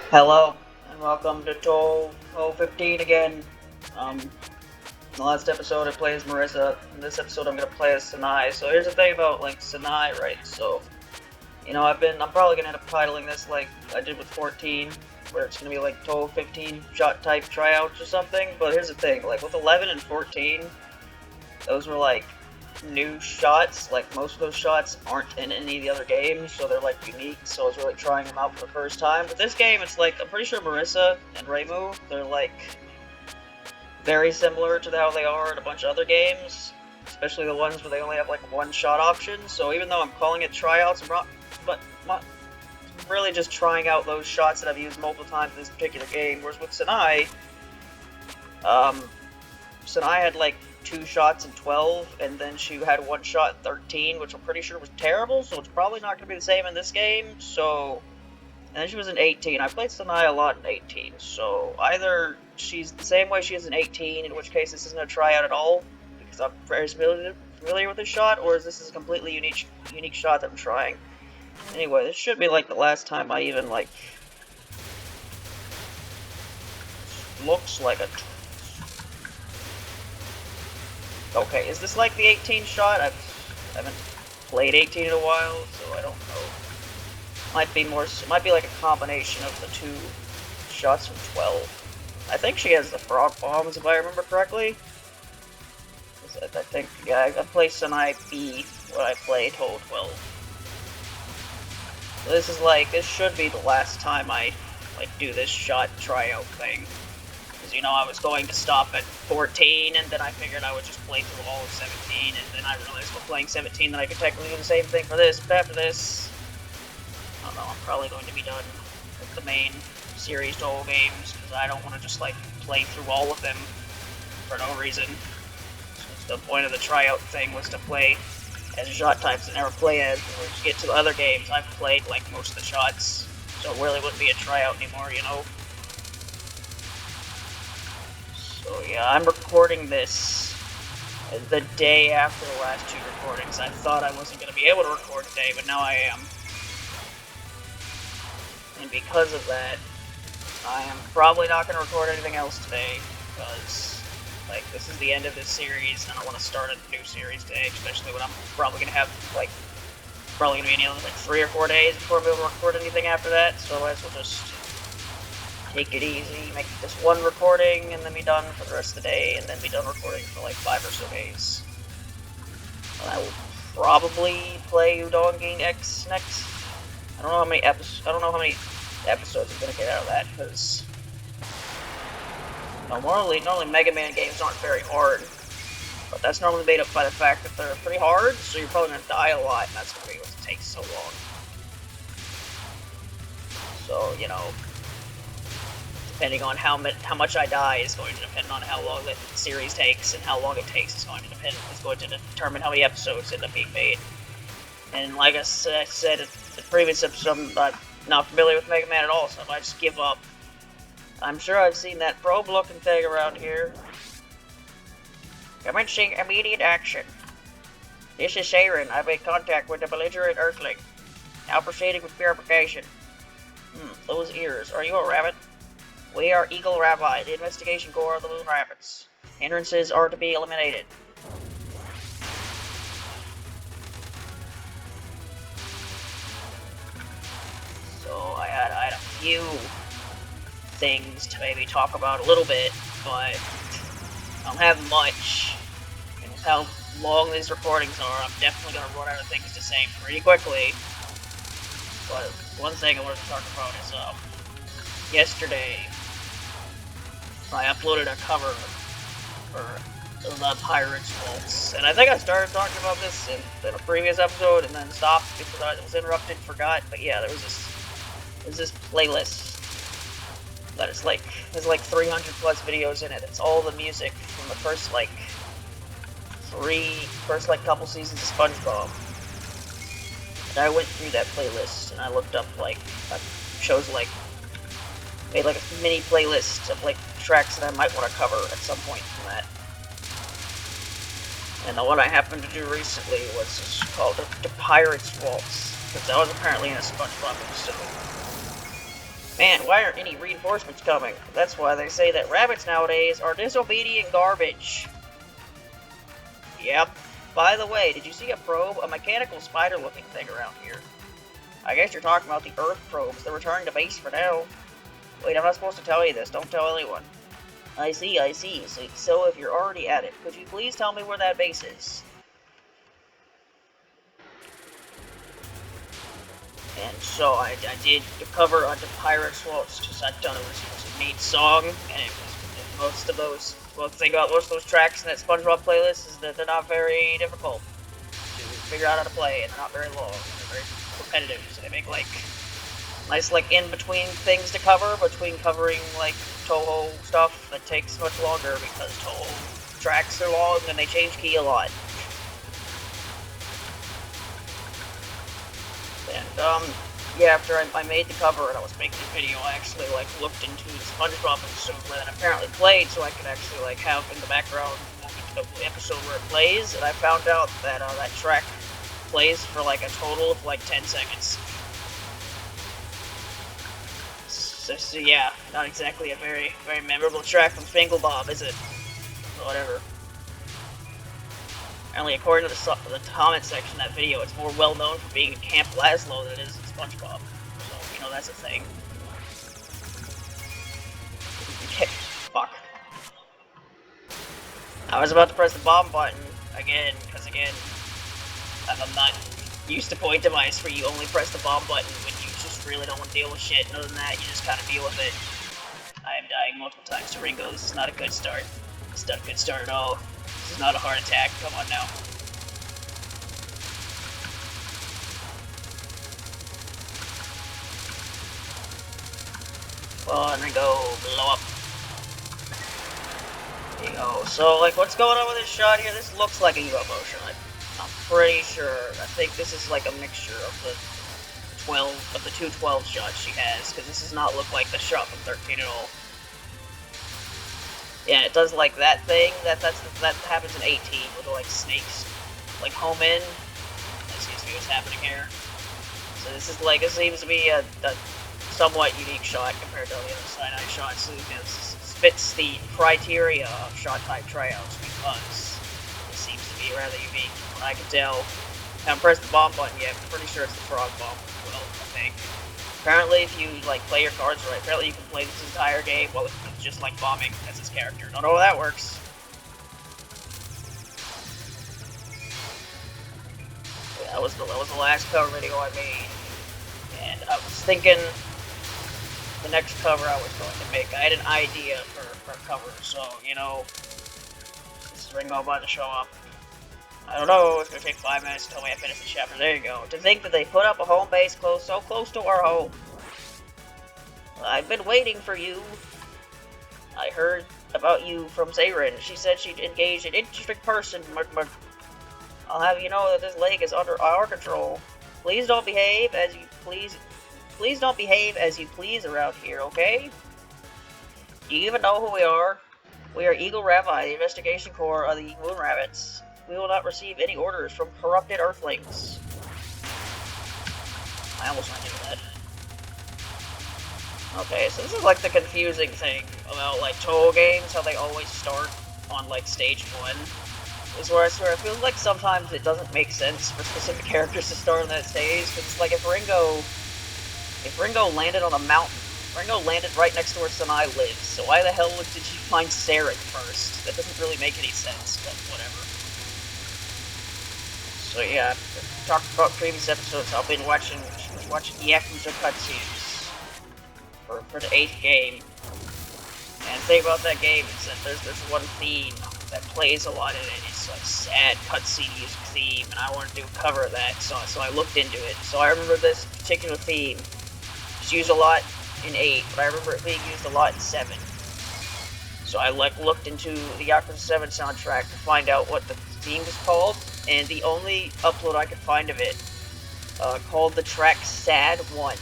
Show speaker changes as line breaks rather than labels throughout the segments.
Hello, and welcome to Touhou 15 again. In the last episode I played as Marissa, in this episode I'm gonna play as Sanae. So here's the thing about, like, Sanae, right? So, I'm probably gonna end up titling this like I did with 14, where it's gonna be like Touhou 15 shot type tryouts or something, but here's the thing, like, with 11 and 14, those were, like, new shots. Like, most of those shots aren't in any of the other games, so they're, like, unique, so I was really trying them out for the first time. But this game, it's like, I'm pretty sure Marissa and Reimu, they're, like, very similar to how they are in a bunch of other games, especially the ones where they only have, like, one shot option. So even though I'm calling it tryouts, I'm really just trying out those shots that I've used multiple times in this particular game. Whereas with Sanae, um, Sanae had, like, 2 shots in 12, and then she had 1 shot in 13, which I'm pretty sure was terrible, so it's probably not going to be the same in this game. So, and then she was in 18. I played Sanae a lot in 18, so either she's the same way she is in 18, in which case this isn't a tryout at all, because I'm very familiar with this shot, or is this a completely unique shot that I'm trying. Anyway, this should be like the last time I even, like, looks like a... Okay, is this like the 18 shot? I haven't played 18 in a while, so I don't know. Might be like a combination of the 2 shots from 12. I think she has the frog bombs, if I remember correctly. I think, yeah, I played Sanae B when I played Touhou 12. So this should be the last time I, like, do this shot tryout thing. Because, I was going to stop at 14, and then I figured I would just play through all of 17, and then I realized while playing 17 that I could technically do the same thing for this, but after this, I don't know, I'm probably going to be done with the main series Touhou games, because I don't want to just, like, play through all of them for no reason. So the point of the tryout thing was to play as shot types I never play as, or to get to the other games I've played, like, most of the shots, so it really wouldn't be a tryout anymore, So yeah, I'm recording this the day after the last 2 recordings. I thought I wasn't going to be able to record today, but now I am. And because of that, I am probably not going to record anything else today, because, like, this is the end of this series, and I don't want to start a new series today, especially when I'm probably going to have, like, probably going to be another, like, 3 or 4 days before I'll be able to record anything after that, so I will just take it easy, make this one recording, and then be done for the rest of the day, and then be done recording for like 5 or so days. And I will probably play Udon X next. I don't know how many episodes I'm gonna get out of that, because normally Mega Man games aren't very hard, but that's normally made up by the fact that they're pretty hard, so you're probably gonna die a lot, and that's gonna be what takes so long. So, depending on how much I die is going to depend on how long the series takes, and how long it takes is going to determine how many episodes end up being made. And like I said in the previous episode, I'm not familiar with Mega Man at all, so I might just give up. I'm sure I've seen that probe-looking thing around here. Commencing immediate action. This is Saren. I've made contact with the belligerent Earthling. Now proceeding with purification. Those ears. Are you a rabbit? We are Eagle Rabbi, the investigation corps of the Moon Rabbits. Hindrances are to be eliminated. So I had a few things to maybe talk about a little bit, but I don't have much. And with how long these recordings are, I'm definitely going to run out of things to say pretty quickly. But one thing I wanted to talk about is, yesterday, I uploaded a cover for the Pirates Waltz, and I think I started talking about this in a previous episode and then stopped because I was interrupted, forgot, but yeah, there's this playlist that is like, there's like 300 plus videos in it. It's all the music from the first couple seasons of SpongeBob. And I went through that playlist and I looked up, like, shows like, made like a mini playlist of, like, tracks that I might want to cover at some point from that. And the one I happened to do recently was called the Pirates Waltz, because that was apparently in a SpongeBob episode. Man, why aren't any reinforcements coming? That's why they say that rabbits nowadays are disobedient garbage. Yep. By the way, did you see a probe? A mechanical spider-looking thing around here. I guess you're talking about the Earth probes. They're returning to base for now. Wait, I'm not supposed to tell you this. Don't tell anyone. I see. So if you're already at it, could you please tell me where that base is? And so I did the cover on the Pirates Waltz because I thought it was a neat song, and it was most of those. Well, the thing about most of those tracks in that SpongeBob playlist is that they're not very difficult to figure out how to play, and they're not very long. They're very repetitive, so they make like nice like in between things to cover between covering like Touhou stuff that takes much longer because Touhou tracks are long and they change key a lot. And, yeah, after I made the cover and I was making the video, I actually, like, looked into the SpongeBob episode where that apparently played, so I could actually, like, have in the background the episode where it plays, and I found out that, that track plays for, like, a total of, like, 10 seconds. So yeah, not exactly a very memorable track from Fingelbob, is it? Whatever. Apparently, according to the comment section of that video, it's more well known for being in Camp Lazlo than it is in SpongeBob. So, you know, that's a thing. Okay, fuck. I was about to press the bomb button again, because again, I'm not used to point device where you only press the bomb button when you just really don't want to deal with shit. And other than that, you just kind of deal with it. I am dying multiple times to Ringo. This is not a good start. It's not a good start at all. This is not a heart attack. Come on now. Well, and then go blow up. There you go. So, like, what's going on with this shot here? This looks like a UFO shot. I'm pretty sure. I think this is like a mixture of the 212 shots she has, because this does not look like the shot from 13 at all. Yeah, it does like that thing. That happens in 18 with the like snakes, like home in. That seems to be what's happening here. So this is like, it seems to be a somewhat unique shot compared to all the other Sanae shots. It fits the criteria of shot type tryouts because it seems to be rather unique from what I can tell. I haven't pressed the bomb button yet. I'm pretty sure it's the frog bomb as well, I think. Apparently, if you like play your cards right, apparently you can play this entire game while it's just like bombing as his character. Don't know how that works. Yeah, that was the last cover video I made, and I was thinking the next cover I was going to make. I had an idea for a cover, so you know, this is Ringo about to show up. I don't know, it's gonna take 5 minutes to tell me I finished the chapter. There you go. To think that they put up a home base so close to our home. I've been waiting for you. I heard about you from Zarin. She said she'd engaged an interesting person. I'll have you know that this lake is under our control. Please don't behave as you please. Please don't behave as you please around here, okay? Do you even know who we are? We are Eagle Rabbi, the investigation corps of the Moon Rabbits. We will not receive any orders from corrupted Earthlings. I almost went into that. Okay, so this is like the confusing thing about like Touhou games, how they always start on like stage 1. This is where I swear it feels like sometimes it doesn't make sense for specific characters to start on that stage, because it's like if Ringo landed on a mountain, Ringo landed right next to where Sanae lives, so why the hell did she find Saren first? That doesn't really make any sense, but whatever. So yeah, I've talked about previous episodes, I've been watching Yakuza cutscenes for the 8th game. And the thing about that game is that there's one theme that plays a lot in it. It's like sad cutscene music theme, and I wanted to do a cover of that, so I looked into it. So I remember this particular theme. It's used a lot in 8, but I remember it being used a lot in 7. So I like looked into the Yakuza 7 soundtrack to find out what the theme was called, and the only upload I could find of it called the track Sad 1.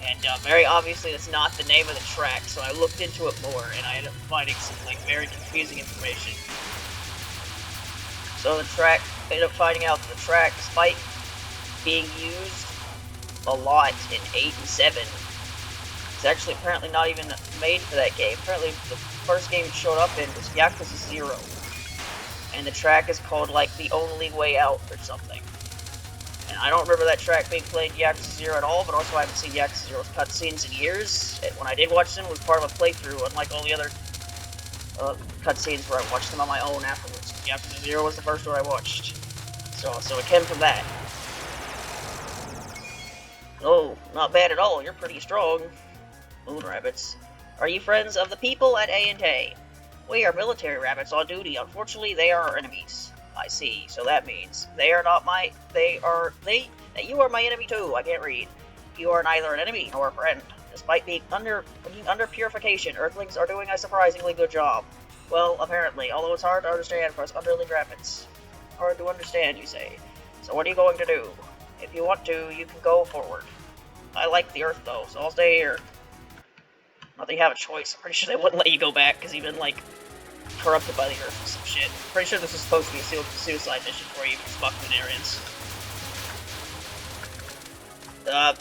And very obviously that's not the name of the track, so I looked into it more, and I ended up finding some like very confusing information. So I ended up finding out that the track, despite being used a lot in 8 and 7, It's actually apparently not even made for that game. Apparently the first game it showed up in was Yakuza 0. And the track is called, like, The Only Way Out or something. And I don't remember that track being played in Yakuza 0 at all, but also I haven't seen Yakuza 0's cutscenes in years. And when I did watch them, it was part of a playthrough, unlike all the other cutscenes where I watched them on my own afterwards. Yakuza 0 was the first one I watched. So it came from that. Oh, not bad at all. You're pretty strong. Moon rabbits. Are you friends of the people at A&A? We are military rabbits on duty. Unfortunately, they are our enemies. I see. So that means they are not my... that you are my enemy too. I can't read. You are neither an enemy nor a friend. Despite being under purification, Earthlings are doing a surprisingly good job. Well, apparently. Although it's hard to understand for us underling rabbits. Hard to understand, you say. So what are you going to do? If you want to, you can go forward. I like the Earth, though, so I'll stay here. Not that you have a choice. I'm pretty sure they wouldn't let you go back, because you've been, like, corrupted by the Earth or some shit. Pretty sure this is supposed to be a suicide mission for you Venarians.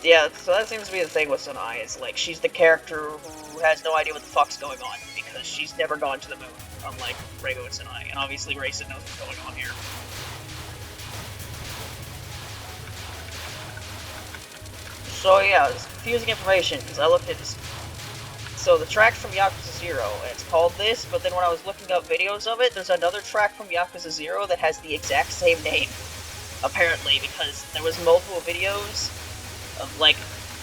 Yeah, so that seems to be the thing with Sanae, is, like, she's the character who has no idea what the fuck's going on, because she's never gone to the moon, unlike Reigo and Sanae, and obviously Rayson knows what's going on here. So yeah, it's confusing information, because I looked at this. So the track's from Yakuza 0, and it's called this, but then when I was looking up videos of it, there's another track from Yakuza 0 that has the exact same name. Apparently, because there was multiple videos of, like,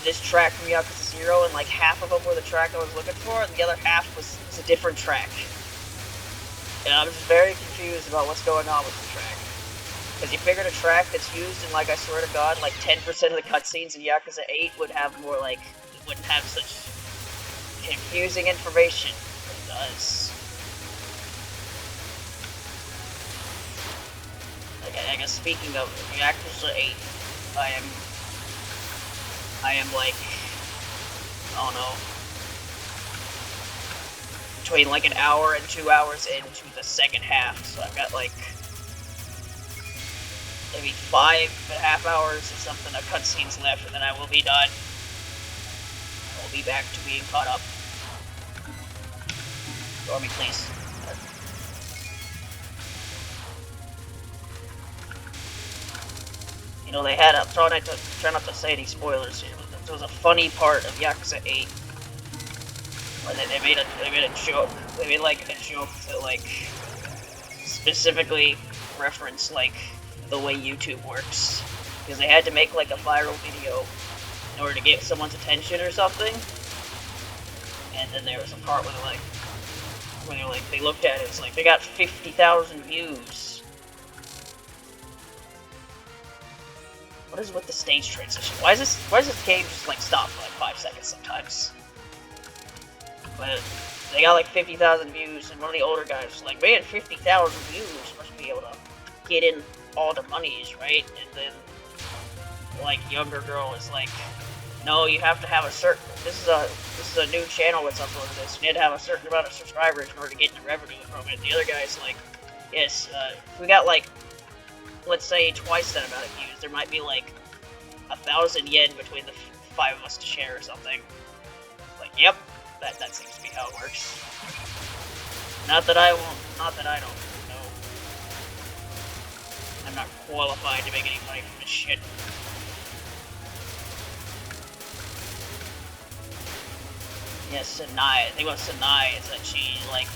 this track from Yakuza 0, and, like, half of them were the track I was looking for, and the other half was a different track. And I'm just very confused about what's going on with the track. Because you figured a track that's used in, like, I swear to God, like 10% of the cutscenes in Yakuza 8 would have more, like, it wouldn't have such confusing information. It does. Like, I guess speaking of Yakuza 8, I am like, I don't know, between like an hour and 2 hours into the second half, so I've got like maybe 5.5 hours or something of cutscenes left, and then I will be done. I'll be back to being caught up. Ignore me, please. You know, they had, I'm trying not to say any spoilers here, but there was a funny part of Yakuza 8 where they made a joke. They made like a joke that like specifically referenced like the way YouTube works, because they had to make like a viral video in order to get someone's attention or something. And then there was a part where they looked at it, it's like they got 50,000 views. What is with the stage transition? Why is this game just like stop for like 5 seconds sometimes? But they got like 50,000 views, and one of the older guys was like, man, 50,000 views, must be able to get in all the monies, right? And then like younger girl is like, no, you have to have a certain, this is a new channel that's uploaded this, you need to have a certain amount of subscribers in order to get the revenue from it. And the other guy's like, yes, we got like, let's say twice that amount of views, there might be like 1,000 yen between the 5 of us to share or something. Like, yep, that seems to be how it works. Not that I don't know. I'm not qualified to make any money from this shit. Yes, Sanae. The thing about Sanae is that she, like,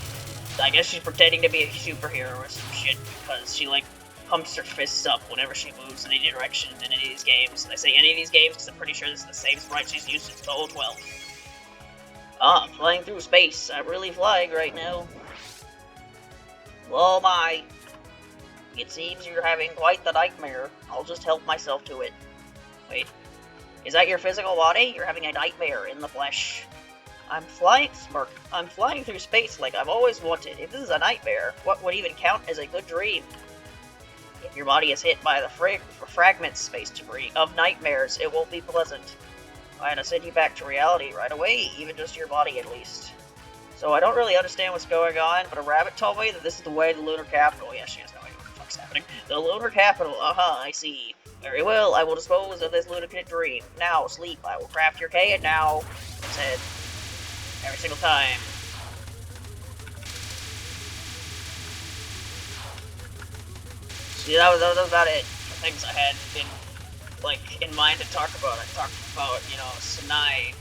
I guess she's pretending to be a superhero or some shit, because she, like, pumps her fists up whenever she moves in any direction in any of these games. And I say any of these games because I'm pretty sure this is the same sprite she's used since Touhou 12. Ah, I'm flying through space. I'm really flying right now. Oh my. It seems you're having quite the nightmare. I'll just help myself to it. Wait. Is that your physical body? You're having a nightmare in the flesh. I'm flying through space like I've always wanted. If this is a nightmare, what would even count as a good dream? If your body is hit by the fragment space debris of nightmares, it won't be pleasant. I had to send you back to reality right away, even just your body at least. So I don't really understand what's going on, but a rabbit told me that this is the way to the lunar capital. Yeah, she has no idea what the fuck's happening. The lunar capital, I see. Very well, I will dispose of this lunatic dream. Now, sleep. I will craft your K, and now, said every single time. See, that was about it. The things I had in mind to talk about. I talked about, Sanae.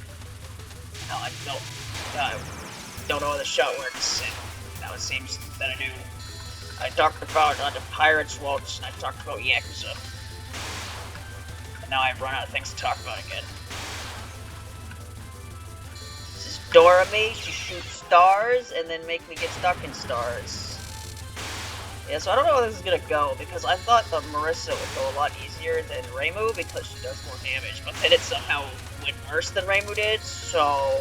How I don't know how the shot works, and now it seems that I do. I talked about the Pirates Waltz, and I talked about Yakuza. And now I've run out of things to talk about again. This is Dorami. She shoots stars, and then make me get stuck in stars. Yeah, so I don't know how this is gonna go, because I thought that Marissa would go a lot easier than Reimu, because she does more damage, but then it somehow went worse than Reimu did, so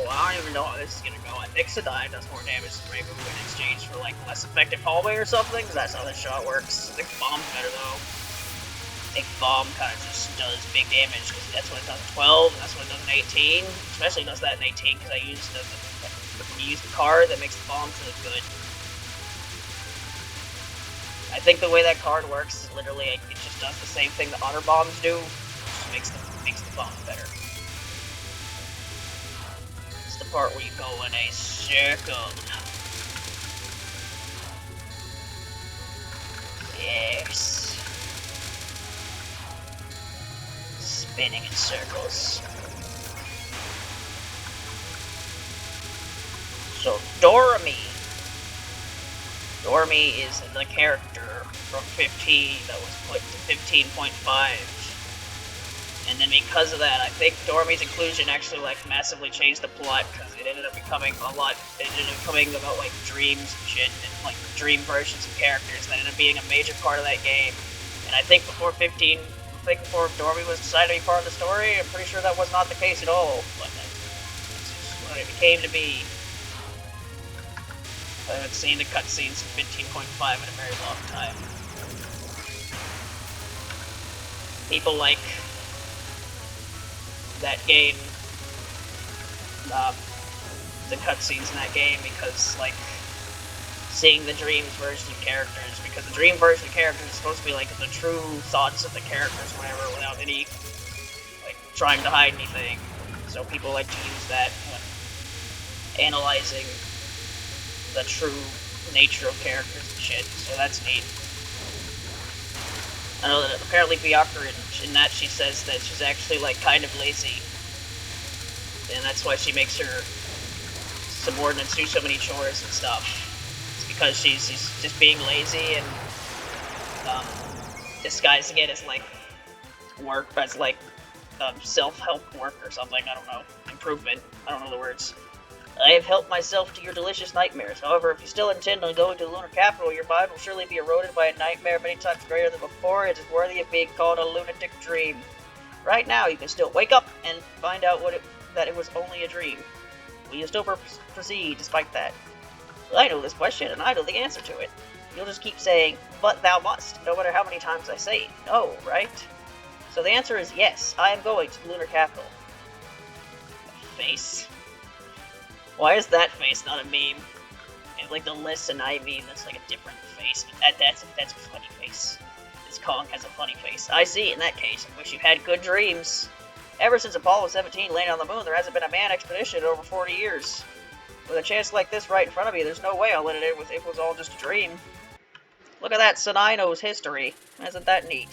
I don't even know how this is gonna go. I think Sanae does more damage than Reimu in exchange for, like, less effective hallway or something, because that's how this shot works. I think Bomb's better, though. I think Bomb kind of just does big damage, because that's what it does in 12, and that's what it does in 18. Especially does that in 18, because I used when you use the card, that makes the bombs really good. I think the way that card works is literally it just does the same thing the honor bombs do, which just makes the bombs better. It's the part where you go in a circle. Yes. Spinning in circles. So Dorami. Dorami is the character from 15 that was put to 15.5. And then because of that, I think Dorami's inclusion actually massively changed the plot, because it ended up becoming about dreams and shit, and dream versions of characters that ended up being a major part of that game. And I think before Dorami was decided to be part of the story, I'm pretty sure that was not the case at all. But that's just what it became to be. I haven't seen the cutscenes in 15.5 in a very long time. People like that game, the cutscenes in that game, because, seeing the Dreams version of characters, because the Dream version of characters is supposed to be, the true thoughts of the characters, whatever, without any, trying to hide anything. So people like to use that when analyzing the true nature of characters and shit, so that's neat. I know that apparently Byakuya in that she says that she's actually kind of lazy, and that's why she makes her subordinates do so many chores and stuff. It's because she's just being lazy and disguising it as work, as self-help work or something. I don't know, improvement. I don't know the words. I have helped myself to your delicious nightmares. However, if you still intend on going to the lunar capital, your mind will surely be eroded by a nightmare many times greater than before. It is worthy of being called a lunatic dream. Right now, you can still wake up and find out that it was only a dream. Will you still proceed despite that? I know this question, and I know the answer to it. You'll just keep saying, but thou must, no matter how many times I say no, right? So the answer is yes, I am going to the lunar capital. Face. Why is that face not a meme? And, the Listen I meme, that's a different face, but that's a funny face. This Kong has a funny face. I see, in that case, I wish you had good dreams. Ever since Apollo 17 landed on the moon, there hasn't been a manned expedition in over 40 years. With a chance like this right in front of me, there's no way I'll let it in if it was all just a dream. Look at that, Sanae knows history. Isn't that neat?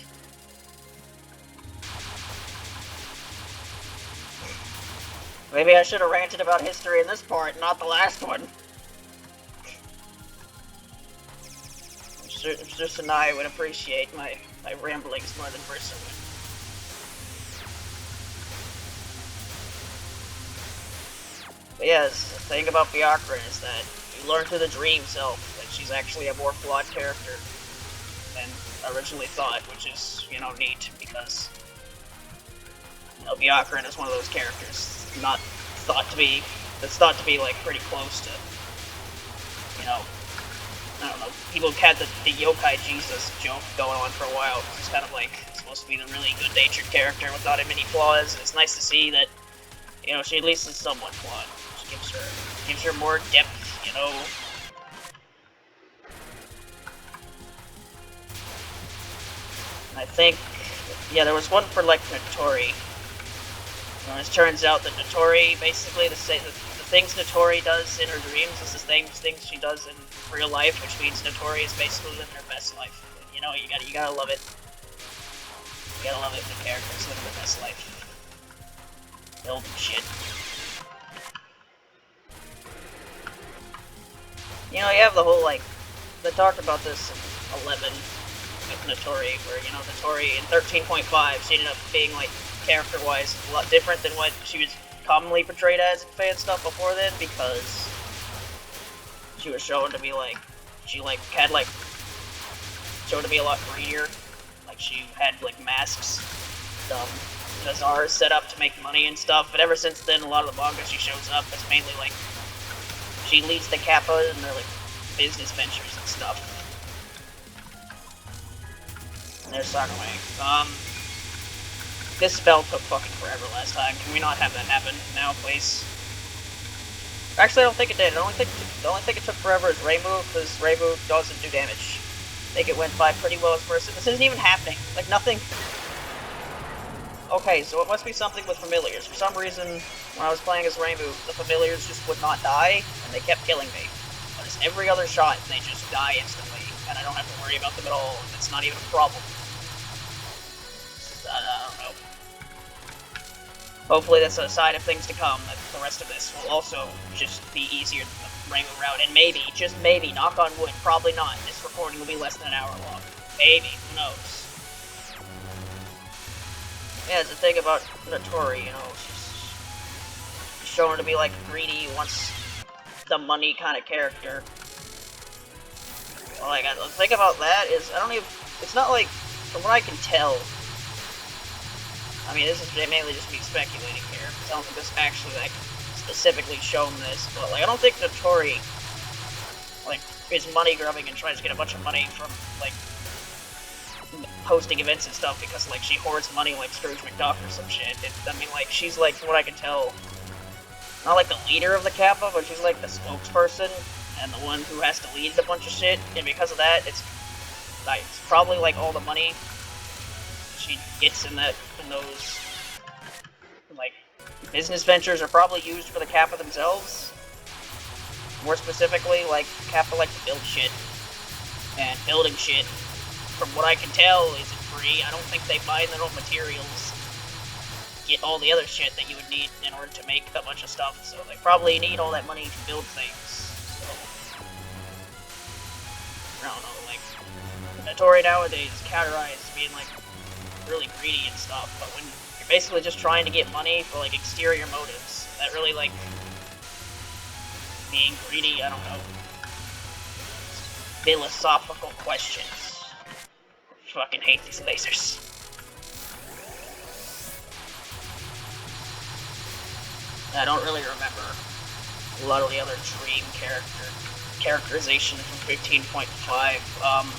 Maybe I should have ranted about history in this part, not the last one. I'm sure Sanae would appreciate my ramblings more than Marissa would. But yes, the thing about Byakuya is that you learn through the dream self that she's actually a more flawed character than originally thought, which is, neat, because Byakuya is one of those characters that's thought to be pretty close to, I don't know, people had the yokai Jesus joke going on for a while. It's kind of supposed to be the really good-natured character without many flaws, and it's nice to see that, she at least is somewhat flawed. She gives her more depth, I think Yeah, there was one for, like, Notori. And it turns out that Notori, basically, the things Notori does in her dreams is the same things she does in real life, which means Notori is basically living her best life. You know, you gotta love it. You gotta love it when characters live their best life. Building shit. You know, you have the whole, like, they talked about this in 11 with Notori, where, you know, Notori in 13.5, she ended up being, like, character-wise a lot different than what she was commonly portrayed as in fan stuff before then, because she was shown to be, like, she, like, had, like, shown to be a lot greedier. Like, she had, like, masks, bazaars set up to make money and stuff, but ever since then, a lot of the manga she shows up, it's mainly, like, she leads the Kappa and their, like, business ventures and stuff. And there's Sanae. This spell took fucking forever last time. Can we not have that happen now, please? Actually, I don't think it did. The only thing it took forever is Reimu, because Reimu doesn't do damage. I think it went by pretty well as first. This isn't even happening. Like, nothing. Okay, so it must be something with familiars. For some reason, when I was playing as Reimu, the familiars just would not die, and they kept killing me. But it's every other shot, they just die instantly, and I don't have to worry about them at all, and it's not even a problem. I don't know. Hopefully that's a sign of things to come, that the rest of this will also just be easier than the Reimu route, and maybe, just maybe, knock on wood, probably not, this recording will be less than an hour long. Maybe, who knows? Yeah, it's the thing about Notori, you know, she's shown to be, like, greedy, wants the money kind of character. Well, like, the thing about that is, it's not like, from what I can tell, I mean, this is mainly just me speculating here, because I don't think this actually, like, specifically shown this, but, like, I don't think Notori, like, is money grubbing and tries to get a bunch of money from, like, hosting events and stuff because, like, she hoards money like Scrooge McDuck or some shit. I mean, like, she's, like, from what I can tell, not, like, the leader of the Kappa, but she's, like, the spokesperson and the one who has to lead a bunch of shit, and because of that, it's probably, like, all the money she gets in those, like, business ventures are probably used for the Kappa themselves. More specifically, like, Kappa like to build shit, and building shit, from what I can tell, isn't free. I don't think they buy their own materials, get all the other shit that you would need in order to make a bunch of stuff, so they probably need all that money to build things. So, I don't know, like, Notori nowadays is categorized as being, like, really greedy and stuff, but when you're basically just trying to get money for, like, exterior motives, that really, like, being greedy, I don't know, philosophical questions. Fucking hate these lasers. I don't really remember a lot of the other dream characterization from 15.5. I'm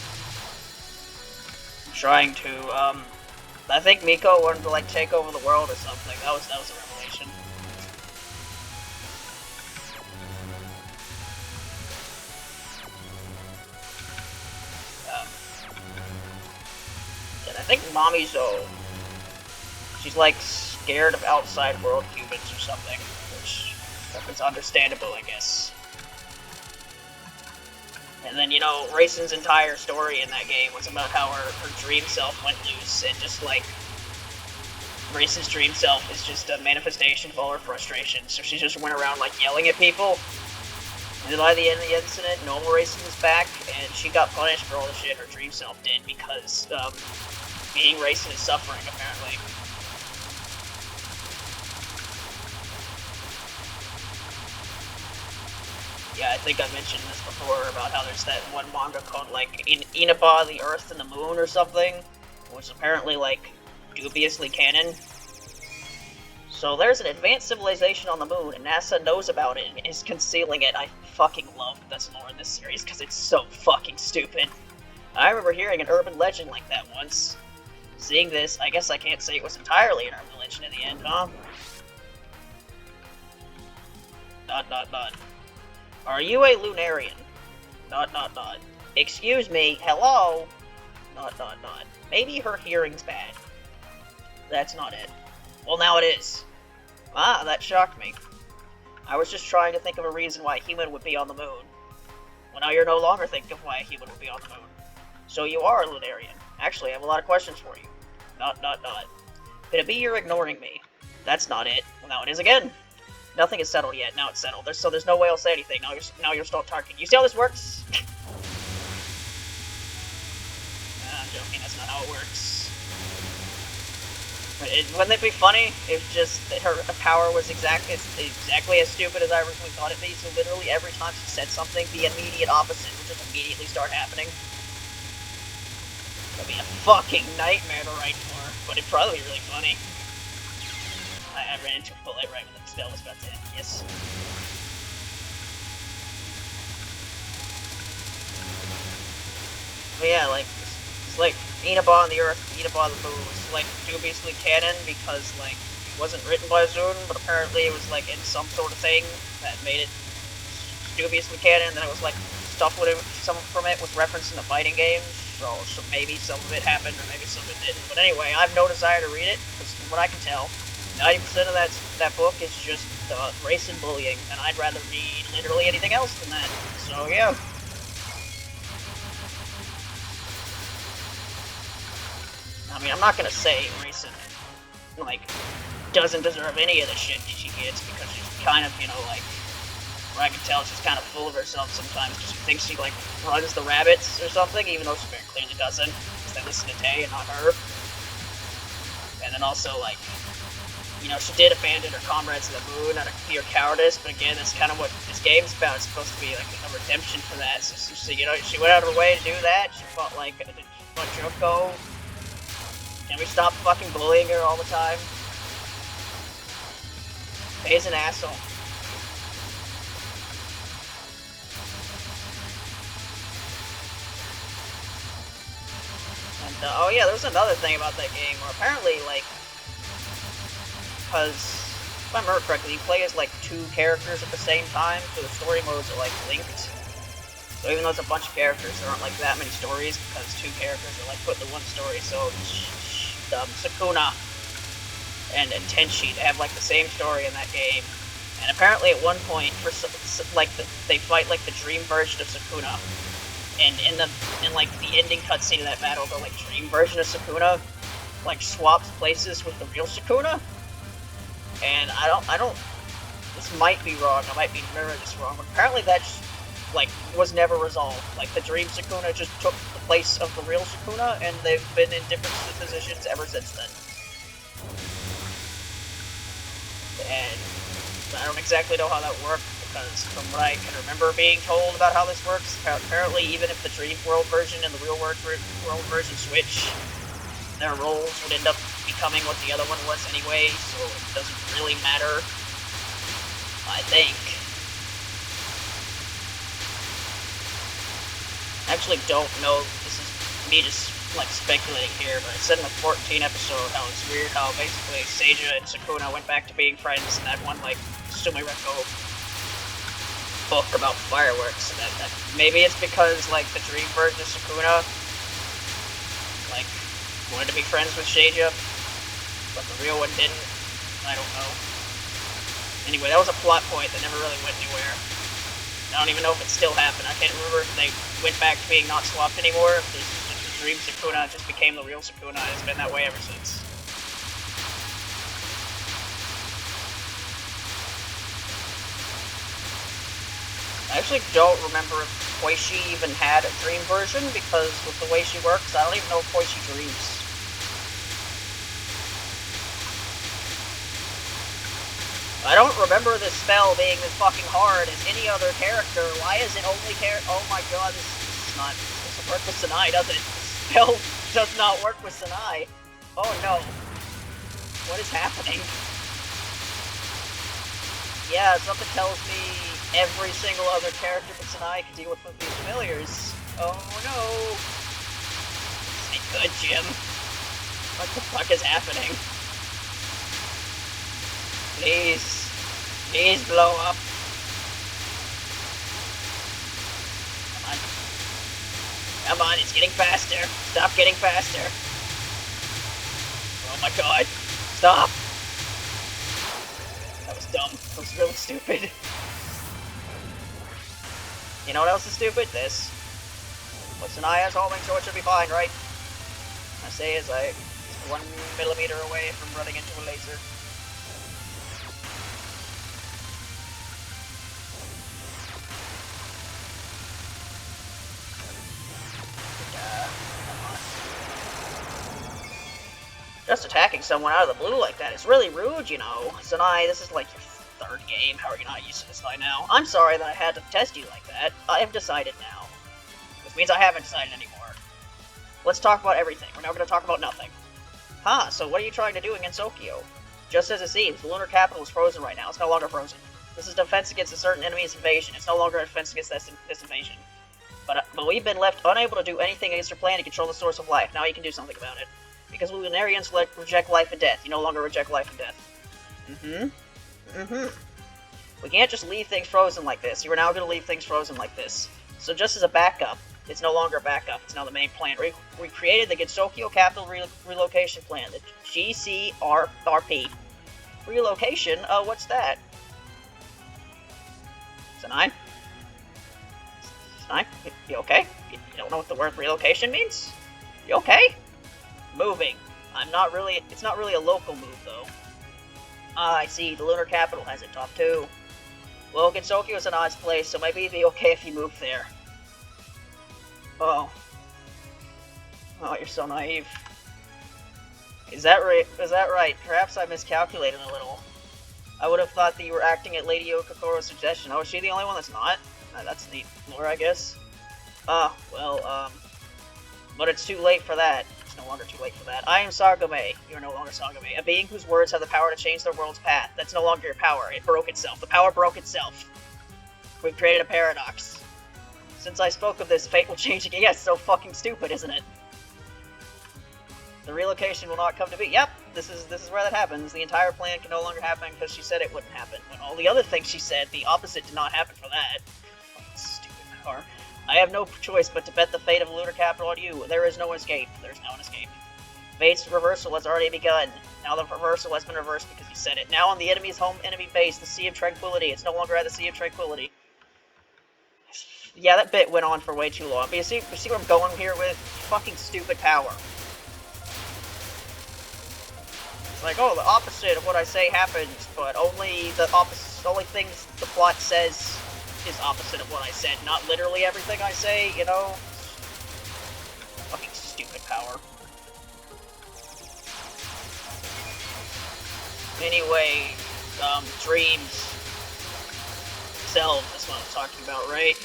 trying to, I think Miko wanted to, like, take over the world or something. That was a revelation. I think Mamizo, she's, like, scared of outside world humans or something, which is understandable, I guess. And then, you know, Raisin's entire story in that game was about how her dream self went loose, and just, like, Raisin's dream self is just a manifestation of all her frustrations, so she just went around, like, yelling at people. And then by the end of the incident, normal Raisin was back, and she got punished for all the shit her dream self did, because, being racist is suffering, apparently. Yeah, I think I mentioned this before about how there's that one manga called, like, Inaba, the Earth and the Moon or something, which is apparently, like, dubiously canon. So there's an advanced civilization on the moon, and NASA knows about it and is concealing it. I fucking love this lore in this series, because it's so fucking stupid. I remember hearing an urban legend like that once. Seeing this, I guess I can't say it was entirely an urban legend in the end, huh? ... Are you a Lunarian? ... Excuse me, hello? ... Maybe her hearing's bad. That's not it. Well, now it is. Ah, that shocked me. I was just trying to think of a reason why a human would be on the moon. Well, now you're no longer thinking of why a human would be on the moon. So you are a Lunarian. Actually, I have a lot of questions for you. Not. Could it be you're ignoring me? That's not it. Well, now it is again. Nothing is settled yet. Now it's settled. So there's no way I'll say anything. Now you're still talking. You see how this works? I'm joking. That's not how it works. Wouldn't it be funny if just her power was exactly as stupid as I originally thought it'd be? So literally every time she said something, the immediate opposite would just immediately start happening. That'd be a fucking nightmare to write for, but it'd probably be really funny. I ran into a bullet right when the spell was about to end. Yes. But yeah, like, it's like Inaba on the Earth, Inaba on the Moon was like dubiously canon because like it wasn't written by Zun, but apparently it was like in some sort of thing that made it dubiously canon. Then it was like stuff with it, some from it was referenced in the fighting games, so maybe some of it happened or maybe some of it didn't. But anyway, I have no desire to read it because from what I can tell, 90% of that book is just race and bullying, and I'd rather read literally anything else than that. So yeah. I mean, I'm not gonna say Raisin, like, doesn't deserve any of the shit she gets, because she's kind of, you know, like, where I can tell she's kind of full of herself sometimes, because she thinks she, like, runs the rabbits or something, even though she very clearly doesn't, because they listen to Tay and not her. And then also, like, you know, she did abandon her comrades in the moon out of pure cowardice, but again, that's kind of what this game's about. It's supposed to be, like, a redemption for that, so you know, she went out of her way to do that. She fought, like, Junko. Can we stop fucking bullying her all the time? Faye's an asshole. And, oh yeah, there was another thing about that game, where apparently, like, because, if I remember correctly, you play as, like, 2 characters at the same time, so the story modes are, like, linked. So even though it's a bunch of characters, there aren't, like, that many stories, because 2 characters are, like, put in one story, so Sukuna and Tenchi, they have, like, the same story in that game. And apparently at one point, they fight, like, the dream version of Sukuna. And in the ending cutscene of that battle, the, like, dream version of Sukuna, like, swaps places with the real Sukuna. And I don't, this might be wrong, I might be remembering this wrong, but apparently that just, like, was never resolved. Like, the dream Sukuna just took the place of the real Sukuna, and they've been in different positions ever since then. And I don't exactly know how that worked, because from what I can remember being told about how this works, apparently even if the dream world version and the real world version switch, their roles would end up becoming what the other one was anyway, so it doesn't really matter, I think. I actually don't know, this is me just, like, speculating here, but it said in the 14 episode how it's weird how basically Seija and Sukuna went back to being friends in that one, like, Sumireko book about fireworks. That maybe it's because, like, the dream version of Sukuna, like, wanted to be friends with Seija, but the real one didn't. I don't know. Anyway, that was a plot point that never really went anywhere. I don't even know if it still happened. I can't remember if they went back to being not swapped anymore, if the dream Sukuna just became the real Sukuna, and it's been that way ever since. I actually don't remember if Koishi even had a dream version, because with the way she works, I don't even know if Koishi dreams. I don't remember this spell being as fucking hard as any other character. Why is it only oh my god, this doesn't work with Sanae, does it? This spell does not work with Sanae. Oh no. What is happening? Yeah, something tells me every single other character but Sanae can deal with these familiars. Oh no. This ain't good, Jim. What the fuck is happening? Please blow up. Come on, it's getting faster. Stop getting faster. Oh my god. Stop! That was dumb. That was really stupid. You know what else is stupid? This. But Sanae has homing, so it should be fine, right? I say as I 1 millimeter away from running into a laser. Just attacking someone out of the blue like that is really rude, you know. Sanae, this is like your third game. How are you not used to this by now? I'm sorry that I had to test you like that. I have decided now. Which means I haven't decided anymore. Let's talk about everything. We're now going to talk about nothing. Huh, so what are you trying to do against Okio? Just as it seems, the lunar capital is frozen right now. It's no longer frozen. This is defense against a certain enemy's invasion. It's no longer a defense against this invasion. But we've been left unable to do anything against your plan to control the source of life. Now you can do something about it. Because Lunarians reject life and death. You no longer reject life and death. We can't just leave things frozen like this. You are now going to leave things frozen like this. So just as a backup, it's no longer a backup. It's now the main plan. We created the Gensokyo Capital Relocation Plan, the GCRP. Relocation? What's that? Sanae? Sanae? You okay? You don't know what the word relocation means? You okay? Moving. It's not really a local move, though. Ah, I see. The lunar capital has it top 2. Well, Gensokyo is an odd place, so maybe it'd be okay if you move there. Oh. Oh, you're so naive. Is that right? Is that right? Perhaps I miscalculated a little. I would have thought that you were acting at Lady Okakoro's suggestion. Oh, is she the only one that's not? That's neat lore, I guess. Well, but it's too late for that. It's no longer too late for that. I am Sagome. You are no longer Sagome. A being whose words have the power to change the world's path. That's no longer your power. It broke itself. The power broke itself. We've created a paradox. Since I spoke of this, fate will change again. Yes, so fucking stupid, isn't it? The relocation will not come to be. Yep, this is where that happens. The entire plan can no longer happen because she said it wouldn't happen. When all the other things she said, the opposite did not happen for that. Fucking stupid power. I have no choice but to bet the fate of the lunar capital on you. There is no escape. There's no escape. Fate's reversal has already begun. Now the reversal has been reversed because you said it. Now on the enemy's home enemy base, the Sea of Tranquility. It's no longer at the Sea of Tranquility. Yeah, that bit went on for way too long. But you see where I'm going here with? Fucking stupid power. It's like, oh, the opposite of what I say happens, but only only things the plot says is opposite of what I said, not literally everything I say, you know? Fucking stupid power. Anyway, dreams. Self, that's what I was talking about, right?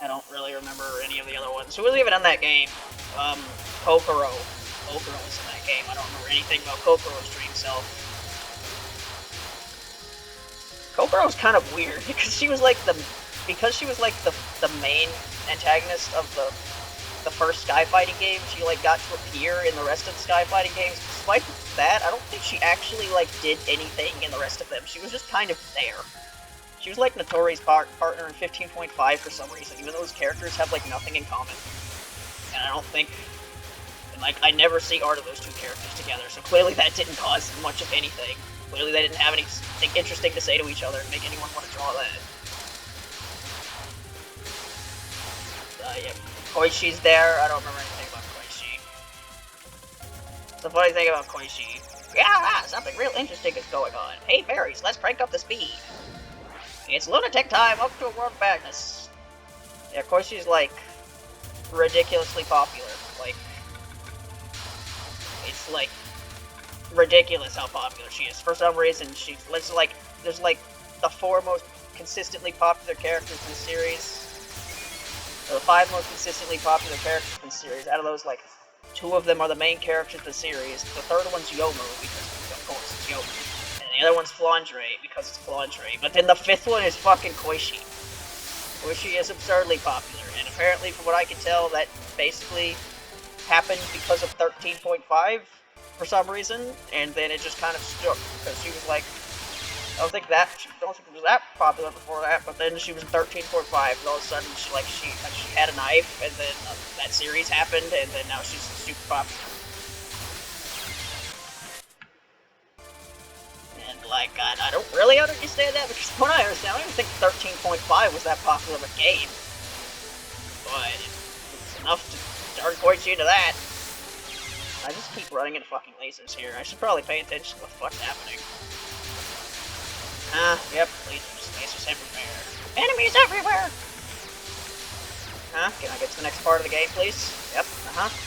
I don't really remember any of the other ones. Who was even in that game? Kokoro. Kokoro was in that game. I don't remember anything about Kokoro's dream self. Kokoro was kind of weird because she was like the main antagonist of the first Sky Fighting game. She like got to appear in the rest of the Sky Fighting games. Despite that, I don't think she actually like did anything in the rest of them. She was just kind of there. She was like Notori's partner in 15.5 for some reason, even though those characters have like nothing in common. And I don't think, and like I never see art of those two characters together, so clearly that didn't cause much of anything. Clearly they didn't have anything interesting to say to each other and make anyone want to draw that. Yeah, Koishi's there. I don't remember anything about Koishi. The funny thing about Koishi, yeah, something real interesting is going on. Hey fairies, let's crank up the speed. It's lunatic time, up to a world of madness. Yeah, Koishi's like ridiculously popular. Like, it's like ridiculous how popular she is. For some reason, there's like the 4 most consistently popular characters in the series. Or the 5 most consistently popular characters in the series. Out of those, like 2 of them are the main characters of the series. The 3rd one's Yomu, because of course it's Yomu. The other one's Flandre, because it's Flandre. But then the 5th one is fucking Koishi. Koishi is absurdly popular, and apparently, from what I can tell, that basically happened because of 13.5 for some reason, and then it just kind of stuck, because she was like, I don't think it was that popular before that, but then she was in 13.5, and all of a sudden, she had a knife, and then that series happened, and then now she's super popular. like, I don't really understand that, because from what I understand, I don't even think 13.5 was that popular of a game. But it's enough to start point you into that. I just keep running into fucking lasers here. I should probably pay attention to what the fuck's happening. Yep, lasers everywhere. Enemies everywhere! Can I get to the next part of the game, please? Yep,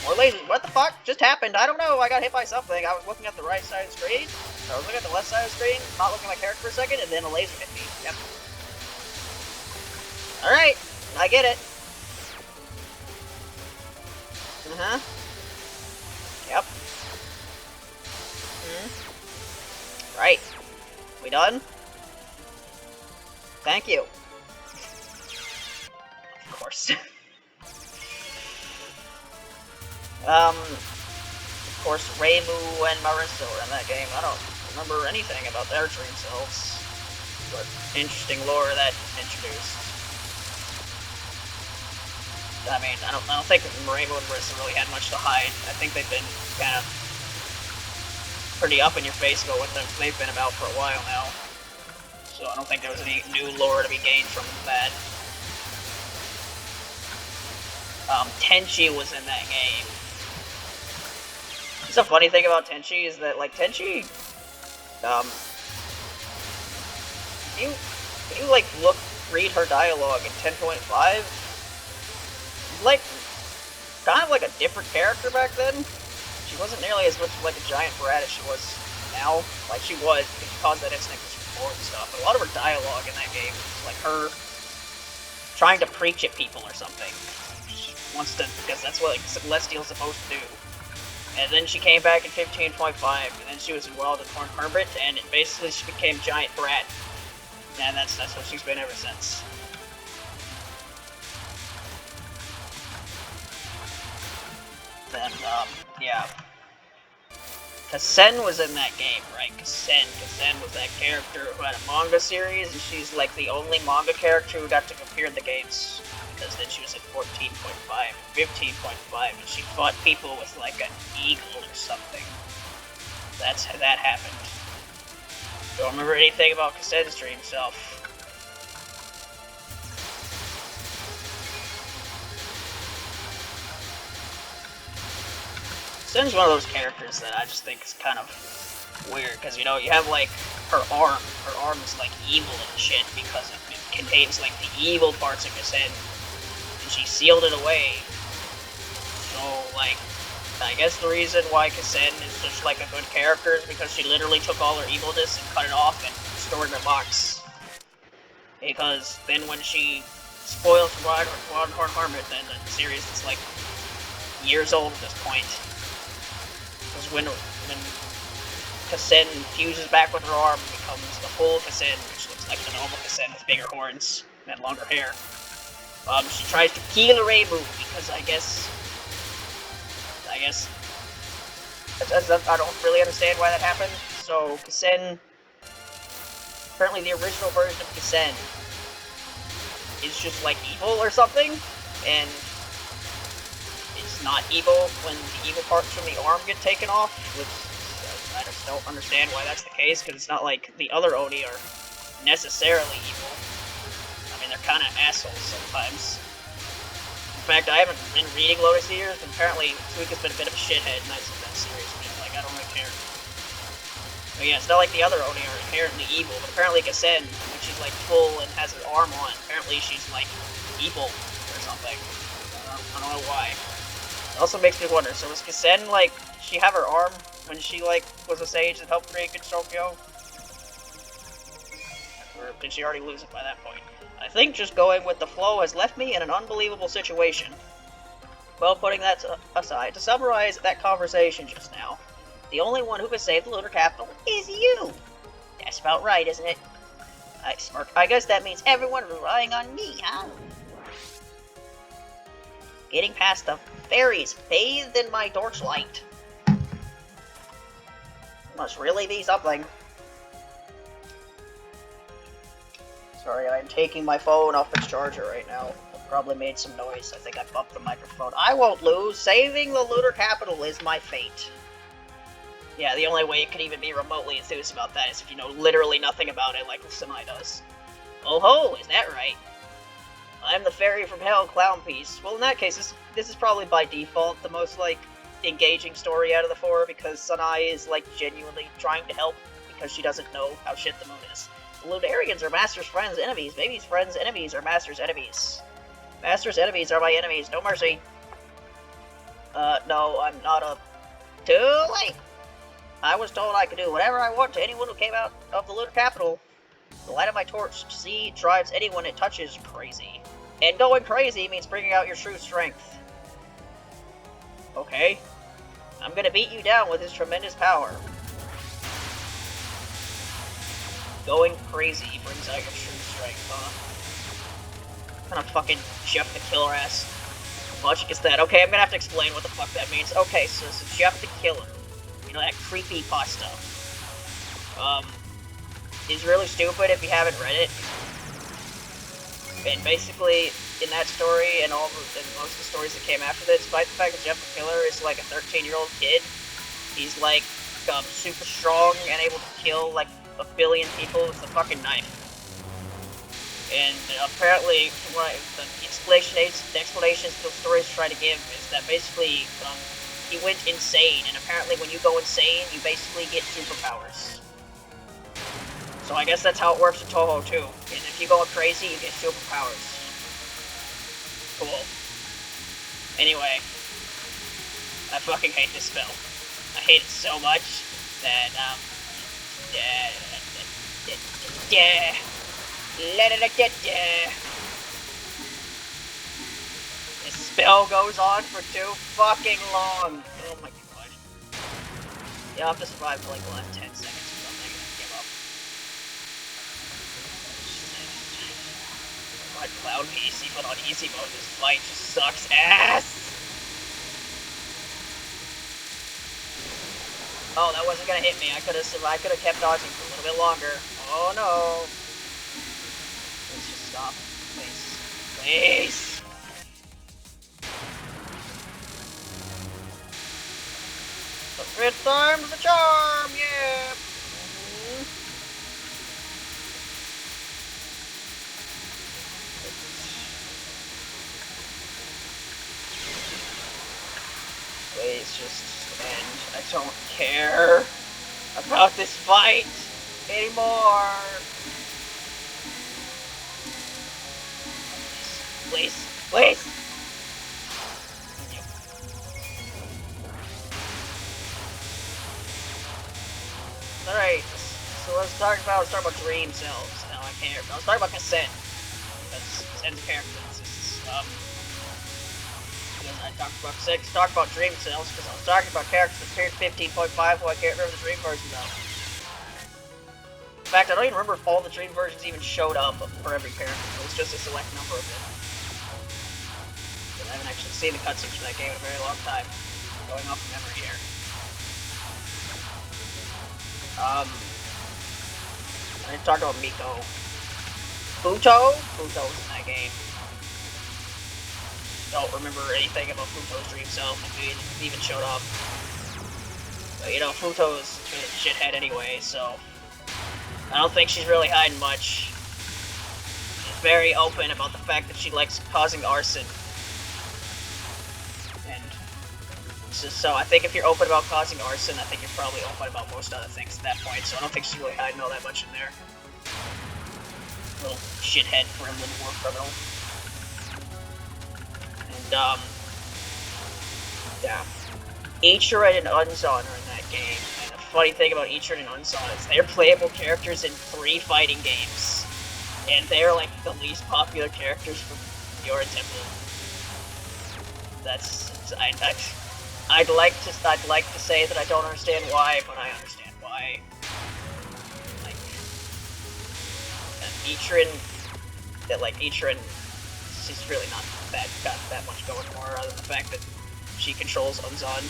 more lasers. What the fuck just happened? I don't know, I got hit by something. I was looking at the right side of the screen, I was looking at the left side of the screen, not looking at my character for a second, and then a laser hit me. Yep. Alright, I get it. Yep. Right. We done? Thank you. Of course. Of course, Reimu and Marissa were in that game. I don't remember anything about their dream selves. But interesting lore that introduced. I mean, I don't think Reimu and Marissa really had much to hide. I think they've been kind of pretty up in your face about what they've been about for a while now. So I don't think there was any new lore to be gained from that. Tenchi was in that game. The funny thing about Tenchi is that, like, Tenchi, you like, read her dialogue in 10.5, like, kind of like a different character back then. She wasn't nearly as much like a giant brat as she was now. Like, she was, because she caused that instinct with support and stuff, but a lot of her dialogue in that game was, like, her trying to preach at people or something. She wants to, because that's what, like, Celestial's supposed to do. And then she came back in 15.5, and then she was in Wild and Torn Hermit, and basically she became Giant Brat. And that's what she's been ever since. Then, yeah. Kasen was in that game, right? Kasen was that character who had a manga series, and she's like the only manga character who got to compare the games. Because then she was at 14.5 and 15.5, and she fought people with like an eagle or something. That's how that happened. Don't remember anything about Kasen's dream self. Kasen's one of those characters that I just think is kind of weird, because, you know, you have, like, her arm. Her arm is, like, evil and shit, because it contains, like, the evil parts of Kasen. She sealed it away. So, like, I guess the reason why Kasen is such, like, a good character is because she literally took all her evilness and cut it off and stored it in a box. Because then when she spoils Wild and Torn Hermit, then the series is, like, years old at this point. Because when Kasen fuses back with her arm, it becomes the full Kasen, which looks like the normal Kasen with bigger horns and longer hair. She tries to kill Reimu because I guess I don't really understand why that happened. So Kasen, apparently the original version of Kasen is just like evil or something, and it's not evil when the evil parts from the arm get taken off, which I just don't understand why that's the case, because it's not like the other Oni are necessarily evil. They're kind of assholes sometimes. In fact, I haven't been reading Lotus Eaters, and apparently Suika's been a bit of a shithead in that series, but like, I don't really care. But yeah, it's not like the other Oni are inherently evil, but apparently Kasen, when she's like full and has her arm on, apparently she's like evil or something. I don't know why. It also makes me wonder, so was Kasen like, she have her arm when she like was a sage that helped create Good Tokyo? Or did she already lose it by that point? I think just going with the flow has left me in an unbelievable situation. Well, putting that aside, to summarize that conversation just now, the only one who can save the lunar capital is you! That's about right, isn't it? I smirk. I guess that means everyone relying on me, huh? Getting past the fairies bathed in my torchlight. Must really be something. Sorry, I'm taking my phone off its charger right now. It probably made some noise. I think I bumped the microphone. I won't lose. Saving the lunar capital is my fate. Yeah, the only way you can even be remotely enthused about that is if you know literally nothing about it, like Sanae does. Oh ho, is that right? I'm the fairy from hell, clown piece. Well, in that case, this is probably by default the most, like, engaging story out of the four, because Sanae is, like, genuinely trying to help, because she doesn't know how shit the moon is. The Lunarians are Master's friends, enemies. Baby's friends, enemies are Master's enemies. Master's enemies are my enemies, no mercy. No, I'm not a... Too late! I was told I could do whatever I want to anyone who came out of the lunar capital. The light of my torch, see, drives anyone it touches crazy. And going crazy means bringing out your true strength. Okay. I'm gonna beat you down with his tremendous power. Going crazy brings out your true strength, huh? What kind of fucking Jeff the Killer ass logic is that? Okay, I'm gonna have to explain what the fuck that means. Okay, so Jeff the Killer, you know, that creepy pasta, is really stupid if you haven't read it. And basically, in that story and most of the stories that came after this, despite the fact that Jeff the Killer is like a 13-year-old kid, he's like super strong and able to kill like 1 billion people with a fucking knife. And apparently, what the explanations the stories try to give is that basically he went insane, and apparently when you go insane, you basically get superpowers. So I guess that's how it works in Touhou too. And if you go crazy, you get superpowers. Cool. Anyway, I fucking hate this spell. I hate it so much that this spell goes on for too fucking long. Oh my god. You'll have to survive for like the last 10 seconds. Clown piece, even on easy mode, this fight just sucks ass! Oh, that wasn't gonna hit me. I could've kept dodging for a little bit longer. Oh no! Let's just stop. Please. Please! The 5th time's the charm! Yeah! Please just end. I don't care about this fight anymore. Please, please. Alright, so let's talk about dream cells. No, I can't. Let's talk about Cassette. Because Cassette's a character. Talk about dream cells, because I was talking about characters that appeared 15.5, who I can't remember the dream versions of. In fact, I don't even remember if all the dream versions even showed up for every character. It was just a select number of them. Because I haven't actually seen the cutscenes for that game in a very long time. Going off of memory here. I need to talk about Miko. Futo? Futo was in that game. Don't remember anything about Futo's dream self if he even showed up. But you know, Futo is a shithead anyway, so I don't think she's really hiding much. She's very open about the fact that she likes causing arson. And so I think if you're open about causing arson, I think you're probably open about most other things at that point, so I don't think she's really hiding all that much in there. Little shithead gremlin war criminal. Yeah. Ichiran and Unzon are in that game, and the funny thing about Ichiran and Unzon is they're playable characters in 3 fighting games, and they're like the least popular characters from Yora Temple. I'd like to say that I don't understand why, but I understand why. Like, Ichiran, she's really not got that much going for her, other than the fact that she controls Unzon.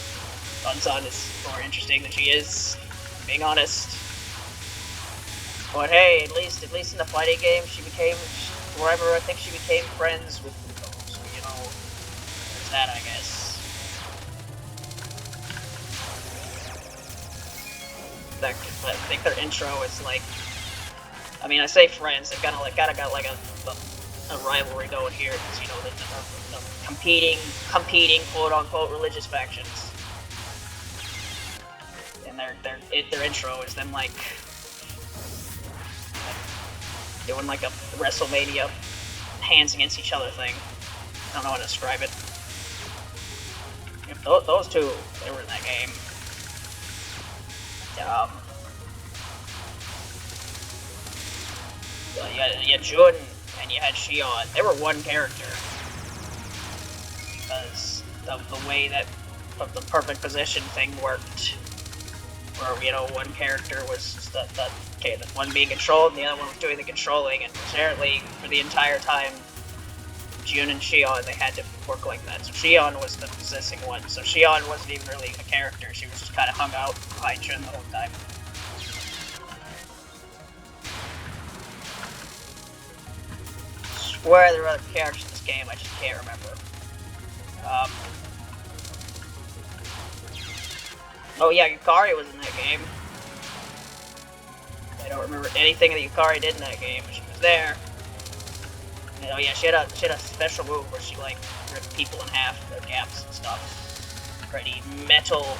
Unzon is more interesting than she is, being honest. But hey, at least in the fighting game, I think she became friends with Futo, so you know, there's that, I guess. that, but I think their intro is like, I mean, I say friends, they've got like got like a rivalry going here, because you know the competing quote unquote religious factions, and their intro is them like doing like a WrestleMania hands against each other thing. I don't know how to describe it. Those two, they were in that game. You had Jun and you had Shion. They were one character. Because of the way that the perfect position thing worked. Where, you know, one character was the one being controlled and the other one was doing the controlling, and apparently for the entire time Jun and Shion, they had to work like that. So Shion was the possessing one. So Shion wasn't even really a character. She was just kind of hung out behind Jun the whole time. I swear there are other characters in this game, I just can't remember. Oh yeah, Yukari was in that game. I don't remember anything that Yukari did in that game, but she was there. Oh yeah, she had a special move where she like ripped people in half, their gaps and stuff. Pretty metal.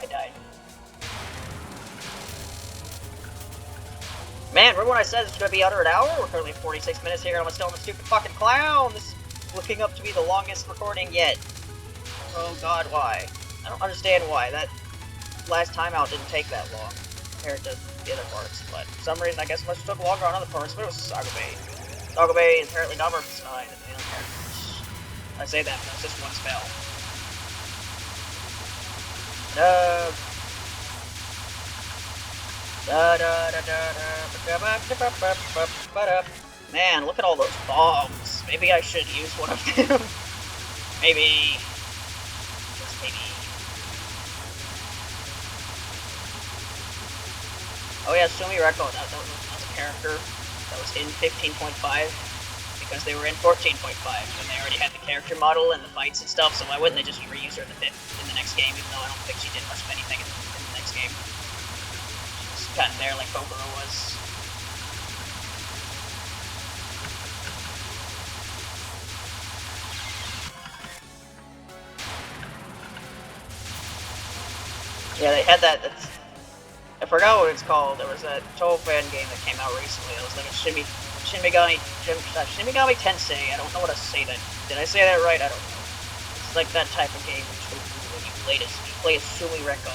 I died. Man, remember when I said it's gonna be under an hour? We're currently 46 minutes here, and I'm still in the stupid fucking clown. This is looking up to be the longest recording yet. Oh god, why? I don't understand why. That last time out didn't take that long compared to the other parts, but for some reason I guess it must have took longer on other parts, but it was Sagabe. Sagabe is apparently dumber than the other characters. I say that, but it's just one spell. Man, look at all those bombs. Maybe I should use one of them. Maybe. Just maybe. Oh yeah, Sumi Reko, that was a character that was in 15.5, because they were in 14.5, and they already had the character model and the fights and stuff, so why wouldn't they just reuse her in the next game, even though I don't think she did much of anything in the next game. She was kind of there like Kokoro was. Yeah, they had that. I forgot what it's called. There was a Touhou fan game that came out recently. It was like a Shin Megami Tensei. I don't know what to say that. Did I say that right? I don't know. It's like that type of game when you play as Sumi Reko.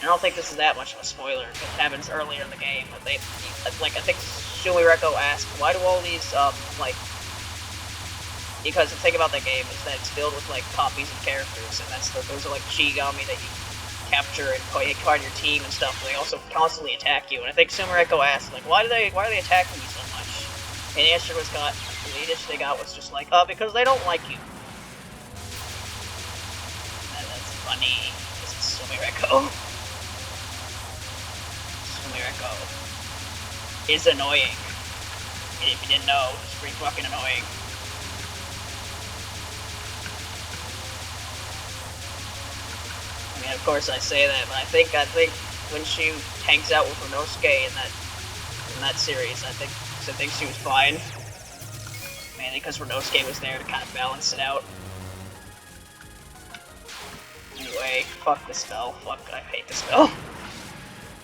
I don't think this is that much of a spoiler. It happens earlier in the game, but I think Sumi Reko asked, why do all these because the thing about the game is that it's filled with like copies of characters, and those are like Shigami that you capture and card your team and stuff. They also constantly attack you, and I think Sumereko asked, like, why are they attacking you so much? And the answer they got was just like, because they don't like you. That's funny. This is Sumereko. Sumereko is annoying. If you didn't know, it's pretty fucking annoying. I mean, of course I say that, but I think when she hangs out with Renosuke in that series, I think she was fine. Mainly because Renosuke was there to kind of balance it out. Anyway, fuck this spell. Fuck, I hate this spell.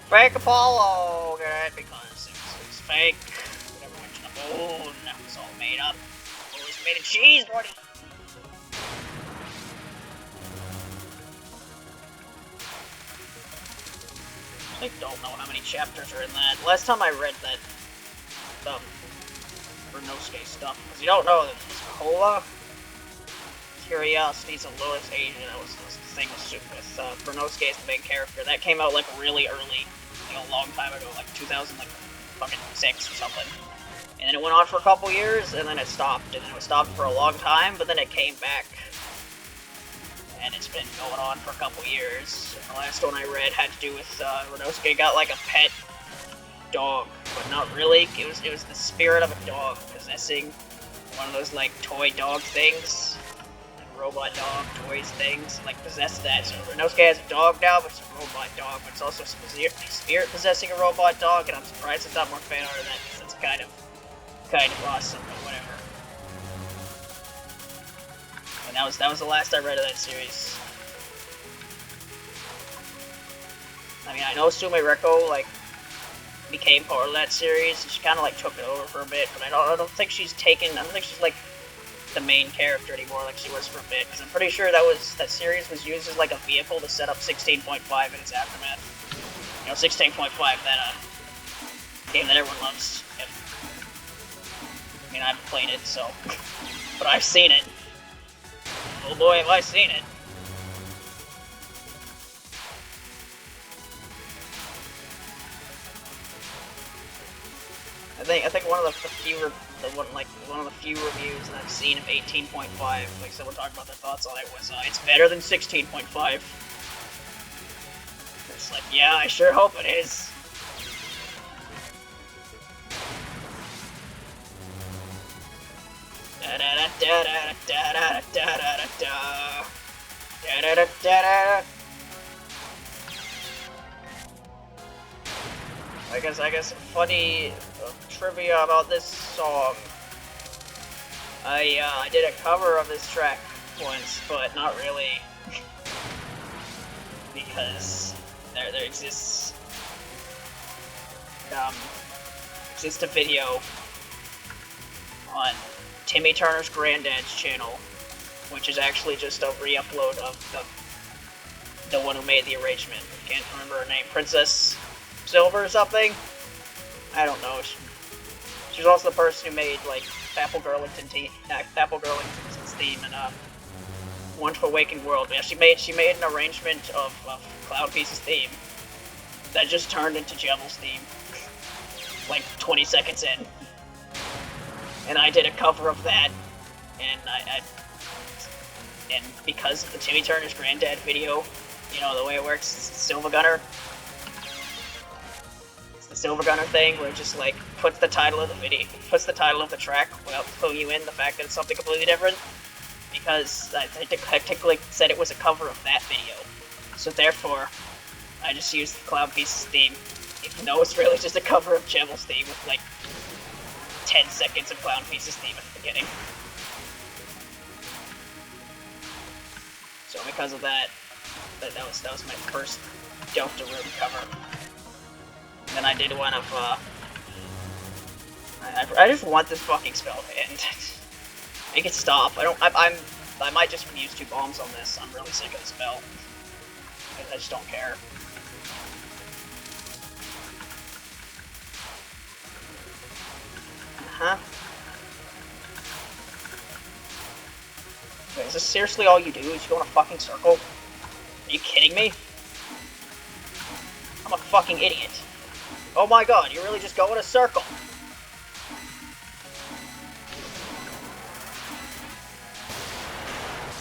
Fake Apollo! Good, because it was fake. Never went to the moon. That was all made up. It was made of cheese, buddy! I don't know how many chapters are in that. Last time I read that Renosuke stuff, because you don't know that Cola, Curiosities of Lotus Asia, that was the thing with Renosuke as the main character. That came out like really early, like a long time ago, like 2006 or something. And then it went on for a couple years, and then it stopped, and then it was stopped for a long time, but then it came back. And it's been going on for a couple years. And the last one I read had to do with Renosuke got like a pet dog, but not really. It was the spirit of a dog possessing one of those like toy dog things. robot dog toys things, like possess that. So Inosuke has a dog now, but it's a robot dog, but it's also a spirit possessing a robot dog, and I'm surprised it's not more fan art of that, because it's kind of awesome, but whatever. And that was the last I read of that series. I mean, I know Sume Reko, like, became part of that series, and she kind of, like, took it over for a bit, but I don't think she's like, the main character anymore like she was for a bit, because I'm pretty sure that series was used as, like, a vehicle to set up 16.5 in its aftermath. You know, 16.5, that, game that everyone loves. Yep. I mean, I haven't played it, so, but I've seen it. Oh boy, have I seen it. I think one of the few reviews that I've seen of 18.5, like someone talking about their thoughts on it, was it's better than 16.5. It's like, yeah, I sure hope it is. Da da da da da da da da da da da. I guess funny trivia about this song. I did a cover of this track once, but not really, because there exists a video on Timmy Turner's Granddad's channel, which is actually just a re-upload of the one who made the arrangement. I can't remember her name. Princess Silver or something? I don't know. She's also the person who made, like, Apple Girlington's theme and Wonderful Waking World. Yeah, she made an arrangement of Cloud Piece's theme that just turned into Jevel's theme, like 20 seconds in. And I did a cover of that, and and because of the Timmy Turner's Granddad video, you know, the way it works, Silver Gunner. The Silver Gunner thing, where it just, like, puts the title of the track without filling you in the fact that it's something completely different, because I technically said it was a cover of that video. So therefore, I just used Cloud Piece's theme, even though it's really just a cover of Jevel's theme with, like, 10 seconds of Cloud Piece's theme at the beginning. So because of that, that was my first Delta Room cover. Then I did one of, I just want this fucking spell to end. Make it stop. I might just use 2 bombs on this. I'm really sick of the spell. I just don't care. Uh-huh. Wait, is this seriously all you do? Is you go in a fucking circle? Are you kidding me? I'm a fucking idiot. Oh my god, you really just go in a circle.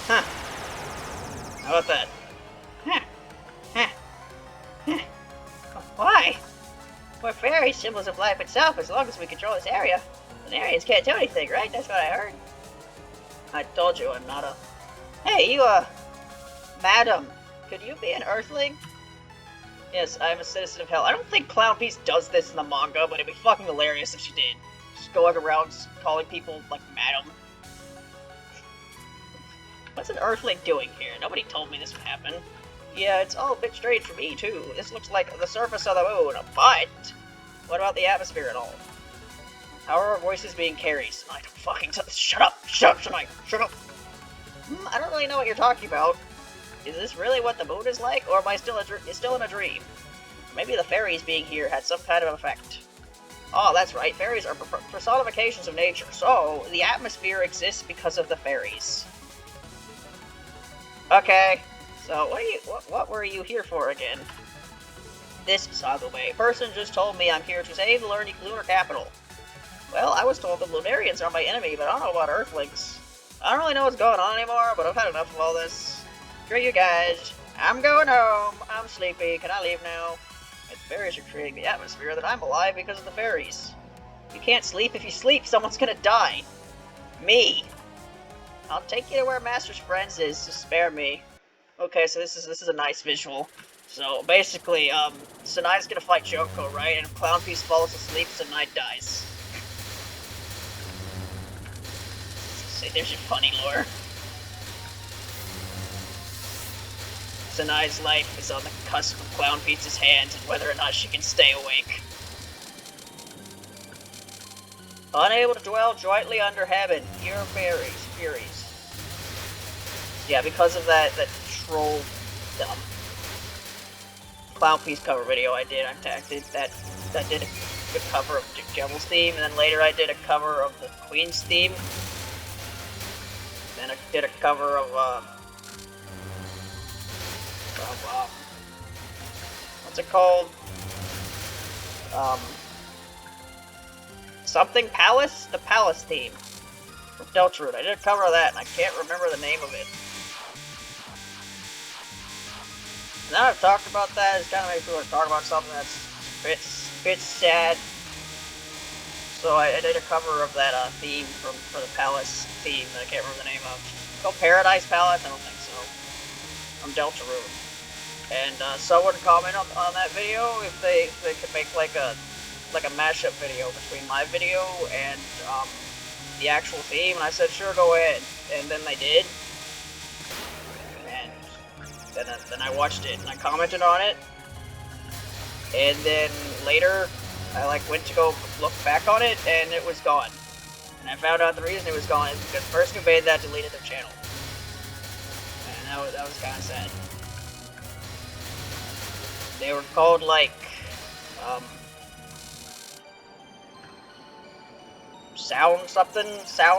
Huh. How about that? Huh. Huh. Huh. Why? We're fairy symbols of life itself as long as we control this area. The areas can't do anything, right? That's what I heard. I told you I'm not a... Hey, you, madam, could you be an earthling? Yes, I'm a citizen of hell. I don't think Cloud Piece does this in the manga, but it'd be fucking hilarious if she did. Just going around calling people, like, madam. What's an earthling doing here? Nobody told me this would happen. Yeah, it's all a bit strange for me, too. This looks like the surface of the moon, but... What about the atmosphere at all? How are our voices being carried? I don't fucking... Shut up! Shut up, Sanae! Shut up! I don't really know what you're talking about. Is this really what the moon is like, or am I still in a dream? Maybe the fairies being here had some kind of effect. Oh, that's right. Fairies are personifications of nature, so the atmosphere exists because of the fairies. Okay, so what were you here for again? This Sagome person just told me I'm here to save the lunar capital. Well, I was told the Lunarians are my enemy, but I don't know about Earthlings. I don't really know what's going on anymore, but I've had enough of all this. Screw you guys. I'm going home. I'm sleepy. Can I leave now? If fairies are creating the atmosphere, then I'm alive because of the fairies. You can't sleep. If you sleep, someone's gonna die. Me. I'll take you to where Master's Friends is, just spare me. Okay, so this is a nice visual. So basically, Sanae's gonna fight Junko, right? And if Clown Piece falls asleep, Sanae dies. See, there's your funny lore. Sanae's life is on the cusp of Clown Piece's hands and whether or not she can stay awake. Unable to dwell jointly under heaven, pure furies. Yeah, because of that troll Clown Piece cover video I did, I did a good cover of Devil's theme, and then later I did a cover of the Queen's theme. Then I did a cover of what's it called? Something Palace? The Palace theme from Deltarune. I did a cover of that, and I can't remember the name of it. Now I've talked about that, it's kind of makes me want to talk about something that's a bit sad. So I did a cover of that theme for the Palace theme that I can't remember the name of. It's called Paradise Palace? I don't think so. From Deltarune. And someone comment on that video if they could make like a mashup video between my video and the actual theme, and I said sure, go ahead. And then they did. Then I watched it and I commented on it, and then later I went to go look back on it and it was gone. And I found out the reason it was gone is because the person who made that deleted their channel. And that was kind of sad. They were called Sound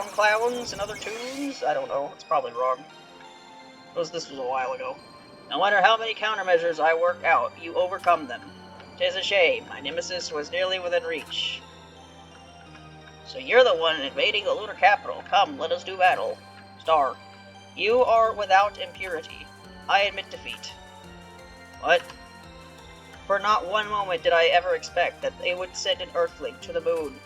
Clowns and Other Tunes? I don't know, it's probably wrong. This was a while ago. No matter how many countermeasures I work out, you overcome them. 'Tis a shame, my nemesis was nearly within reach. So you're the one invading the lunar capital. Come, let us do battle. Star, you are without impurity. I admit defeat. What? For not one moment did I ever expect that they would send an Earthling to the moon.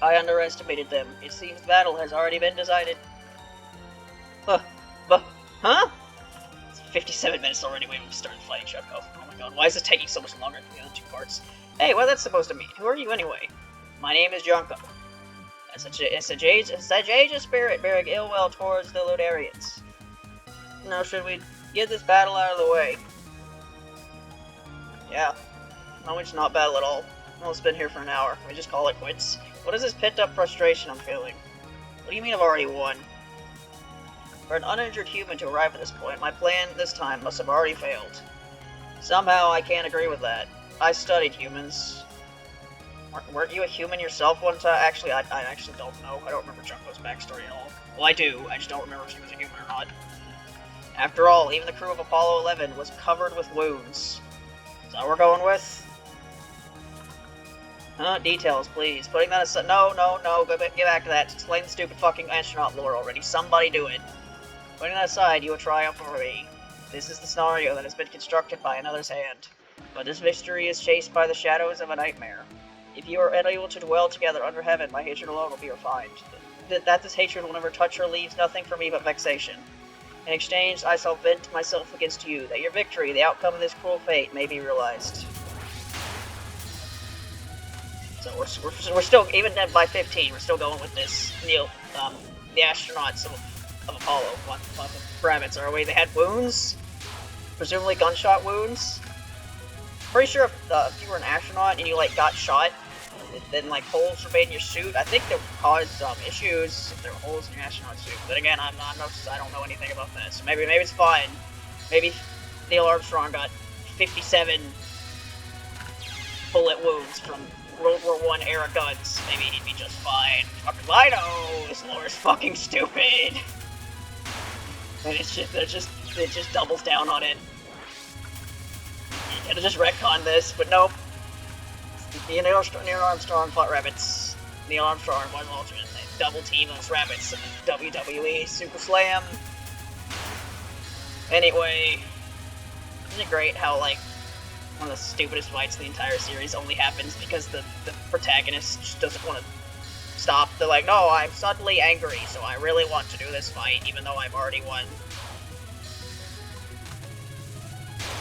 I underestimated them. It seems battle has already been decided. Huh? 57 minutes already. We haven't started fighting Junko. Oh my god, why is this taking so much longer than the other two parts? Hey, what that's supposed to mean? Who are you anyway? My name is Junko. A sagacious spirit bearing ill will towards the Lunarians. Now, should we get this battle out of the way? Yeah. No, we should not battle at all. Well, it's been here for an hour. Can we just call it quits? What is this pent-up frustration I'm feeling? What do you mean I've already won? For an uninjured human to arrive at this point, my plan this time must have already failed. Somehow I can't agree with that. I studied humans. Weren't you a human yourself one time? Actually, I actually don't know. I don't remember Junko's backstory at all. Well, I do. I just don't remember if she was a human or not. After all, even the crew of Apollo 11 was covered with wounds. Is that what we're going with? Details, please. Putting that aside. No. Get back to that. Explain the stupid fucking astronaut lore already. Somebody do it. Putting that aside, you will triumph over me. This is the scenario that has been constructed by another's hand. But this mystery is chased by the shadows of a nightmare. If you are unable to dwell together under heaven, my hatred alone will be refined. That this hatred will never touch or leaves nothing for me but vexation. In exchange, I shall vent myself against you, that your victory, the outcome of this cruel fate, may be realized. So we're still, even by 15, we're still going with this. The astronauts of Apollo. What rabbits are we? They had wounds? Presumably gunshot wounds? Pretty sure if you were an astronaut and you got shot, then holes were made in your suit. I think that would cause issues if there were holes in your astronaut suit. But again, I don't know anything about that. So maybe it's fine. Maybe Neil Armstrong got 57 bullet wounds from World War I era guns. Maybe he'd be just fine. Fucking Lido! This lore is fucking stupid. And it just doubles down on it. You could've just retconned this, but nope. Neil Armstrong fought rabbits. Neil Armstrong was an alternate. They double team those rabbits in the WWE Super Slam. Anyway, isn't it great how one of the stupidest fights in the entire series only happens because the protagonist just doesn't want to stop. They're like, no, I'm suddenly angry, so I really want to do this fight, even though I've already won.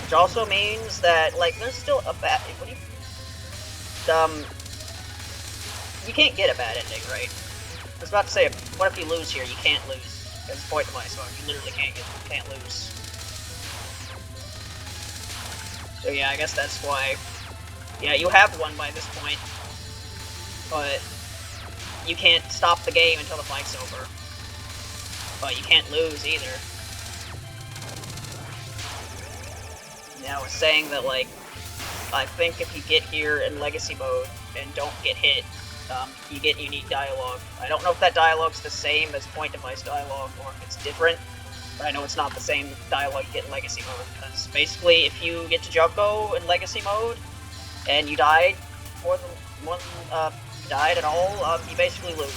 Which also means that, like, there's still a bad... What do you... You can't get a bad ending, right? I was about to say, what if you lose here? You can't lose. It's the point of my song. You literally can't lose. So yeah, I guess that's why... Yeah, you have won by this point. But you can't stop the game until the fight's over. But you can't lose either. Yeah, I was saying that, like, I think if you get here in Legacy mode and don't get hit, you get unique dialogue. I don't know if that dialogue's the same as point device dialogue or if it's different, but I know it's not the same dialogue you get in Legacy mode, because basically if you get to Junko in Legacy mode and you died more than you died at all, you basically lose.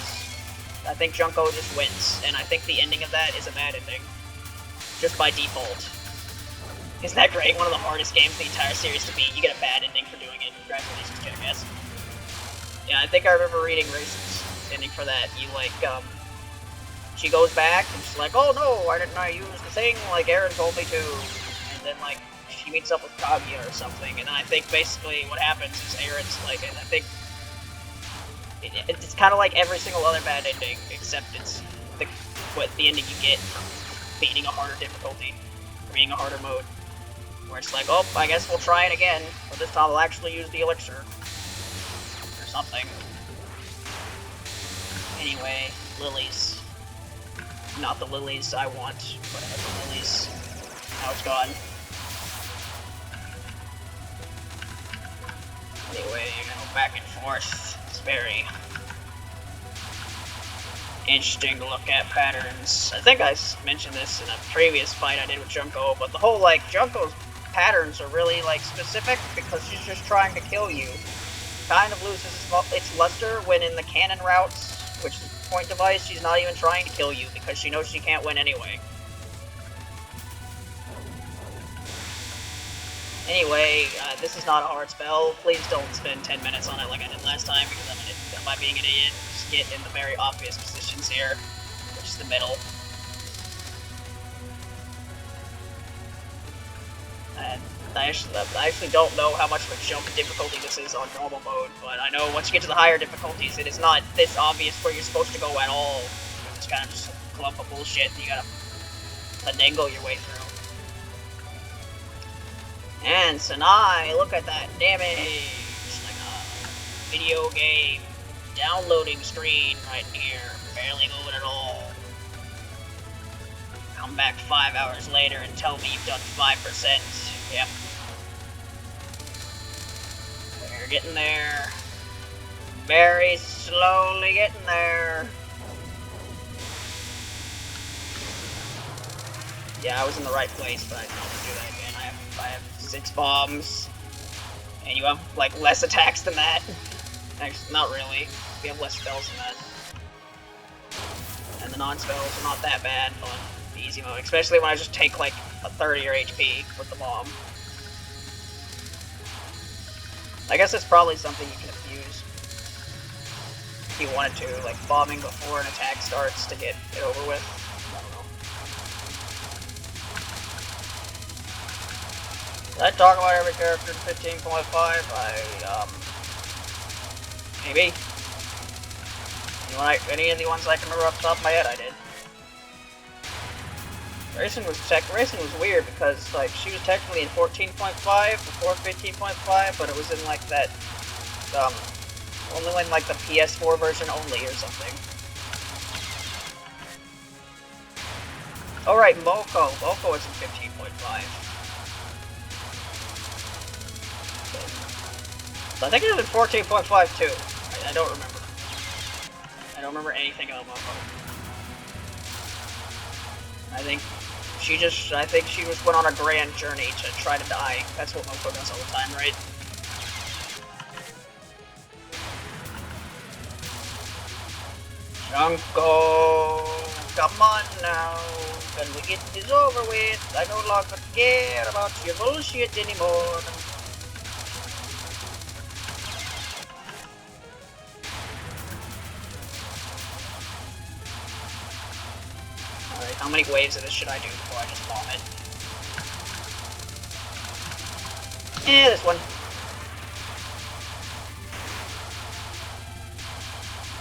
I think Junko just wins, and I think the ending of that is a bad ending, just by default. Isn't that great? One of the hardest games in the entire series to beat. You get a bad ending for doing it. Congratulations, Jackass. Yeah, I think I remember reading Race's ending for that. You, like, she goes back, and she's like, oh no, why didn't I use the thing like Aaron told me to? And then, like, she meets up with Kaguya or something, and then I think basically what happens is Aaron's, like, and I think it's kind of like every single other bad ending, except it's the ending you get from beating a harder difficulty, or being a harder mode. Where it's like, oh, I guess we'll try it again, but this time I'll actually use the elixir. Or something. Anyway, lilies. Not the lilies I want, but I have the lilies. Now it's gone. Anyway, you know, back and forth. It's very interesting to look at patterns. I think I mentioned this in a previous fight I did with Junko, but the whole, like, Junko's patterns are really, like, specific because she's just trying to kill you. Kind of loses its luster when in the canon routes, which is point device, she's not even trying to kill you because she knows she can't win anyway. Anyway, this is not a hard spell. Please don't spend 10 minutes on it like I did last time, because am I being an idiot? Just get in the very obvious positions here, which is the middle. And I actually don't know how much of a jump in difficulty this is on normal mode, but I know once you get to the higher difficulties, it is not this obvious where you're supposed to go at all. It's kind of just a clump of bullshit, and you gotta finagle your way through. And Sanae, look at that damage! Like a video game downloading screen right here, barely moving at all. Come back 5 hours later and tell me you've done 5%. Yep. We're getting there. Very slowly getting there. Yeah, I was in the right place, but I don't want to do that again. I have 6 bombs. And you have, like, less attacks than that. Actually, not really. We have less spells than that. And the non-spells are not that bad on easy mode, especially when I just take like a 30 or HP with the bomb. I guess it's probably something you can abuse if you wanted to, like bombing before an attack starts to get it over with. I don't know. Did I talk about every character in 15.5? Maybe. Any of the ones I can remember off the top of my head, I did. Racing was weird because, like, she was technically in 14.5 before 15.5, but it was in, like, that, only in, like, the PS4 version only or something. Oh, right, Moko. Moko is in 15.5. So I think it was in 14.5 too. I don't remember. I don't remember anything about Moko. I think she just went on a grand journey to try to die. That's what Moko does all the time, right? Junko, come on now. Can we get this over with? I no longer care about your bullshit anymore. How many waves of this should I do before I just vomit? This one.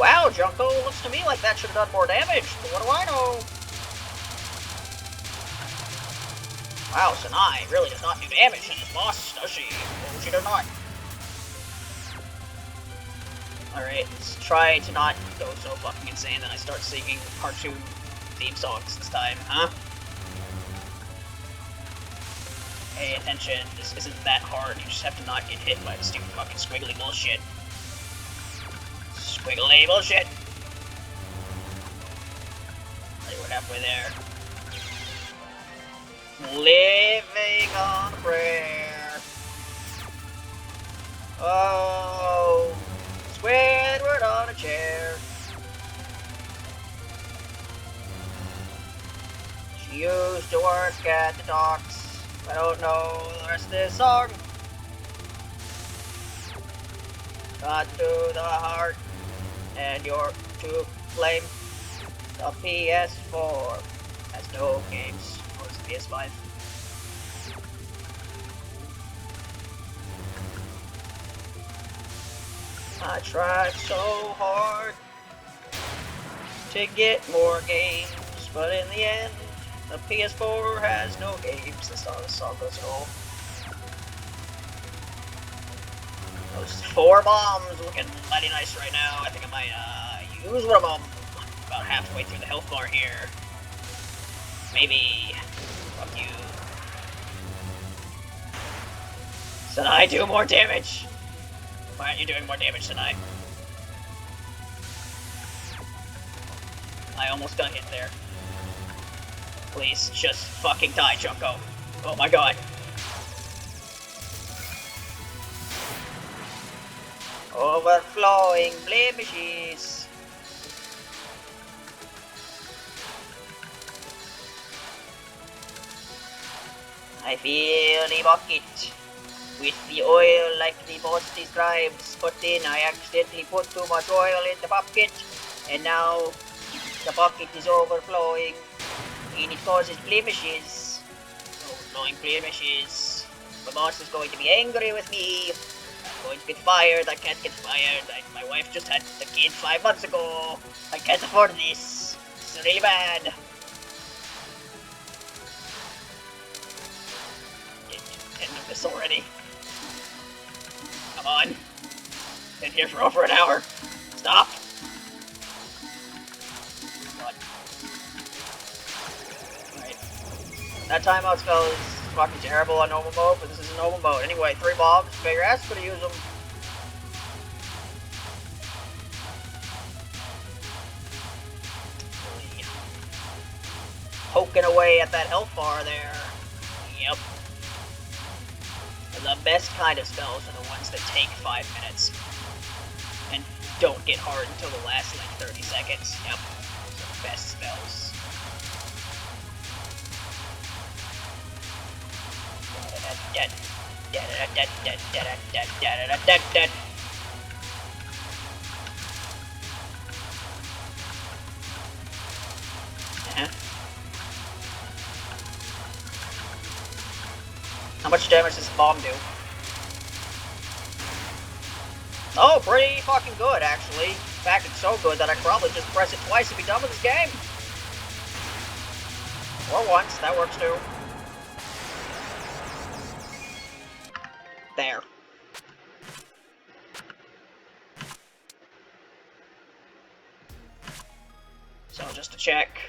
Wow, Junko, looks to me like that should have done more damage, but what do I know? Wow, Sanae really does not do damage in this boss, does she? Or she does not. Alright, let's try to not go so fucking insane that I start singing cartoon theme songs this time, huh? Pay attention, this isn't that hard, you just have to not get hit by the stupid fucking squiggly bullshit. Squiggly bullshit! Alright, we're halfway there. Living on a prayer. Oh, Squidward on a chair. She used to work at the docks. I don't know the rest of this song. Got to the heart, and you're to blame. The PS4 has no games. PS5. I tried so hard to get more games, but in the end, the PS4 has no games. That's how this song goes at all. Those 4 bombs looking mighty nice right now. I think I might use one of them about halfway through the health bar here. Maybe. Fuck you. Sanae, do more damage! Why aren't you doing more damage tonight? I almost got hit there. Please, just fucking die, Junko. Oh my god. Overflowing blemishes. I fill the bucket with the oil like the boss describes, but then I accidentally put too much oil in the bucket, and now the bucket is overflowing, and it causes blemishes. Oh, annoying blemishes. My boss is going to be angry with me. I'm going to get fired. I can't get fired. My wife just had the kid 5 months ago. I can't afford this. It's really bad. End of this already. Come on. Been here for over an hour. Stop. Alright. That timeout spell is fucking terrible on normal mode, but this is a normal mode. Anyway, 3 bombs. Figure ass gonna use them. Poking away at that health bar there. Yep. The best kind of spells are the ones that take 5 minutes and don't get hard until the last like 30 seconds. Yep, those are the best spells. How much damage does this bomb do? Oh, pretty fucking good, actually. In fact, it's so good that I could probably just press it twice and be done with this game. Or once, that works too. There. So, just to check.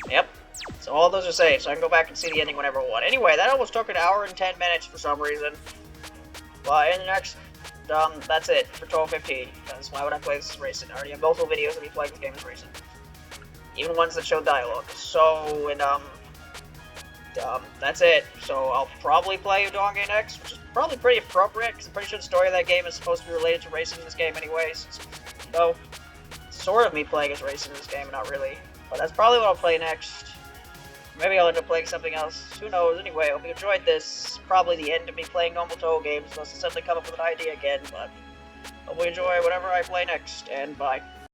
Yep. So all those are saved, so I can go back and see the ending whenever I want. Anyway, that almost took 1 hour and 10 minutes for some reason. Well, in the next, that's it for 12:15. Because why would I play this as racing? I already have multiple videos of me playing this game as racing. Even ones that show dialogue. So, and that's it. So I'll probably play Udonge next, which is probably pretty appropriate, because I'm pretty sure the story of that game is supposed to be related to racing in this game anyways. So, sort of me playing as racing in this game, not really. But that's probably what I'll play next. Maybe I'll end up playing something else. Who knows? Anyway, I hope you enjoyed this. Probably the end of me playing normal Touhou games, unless I suddenly come up with an idea again. But hope you enjoy whatever I play next, and bye.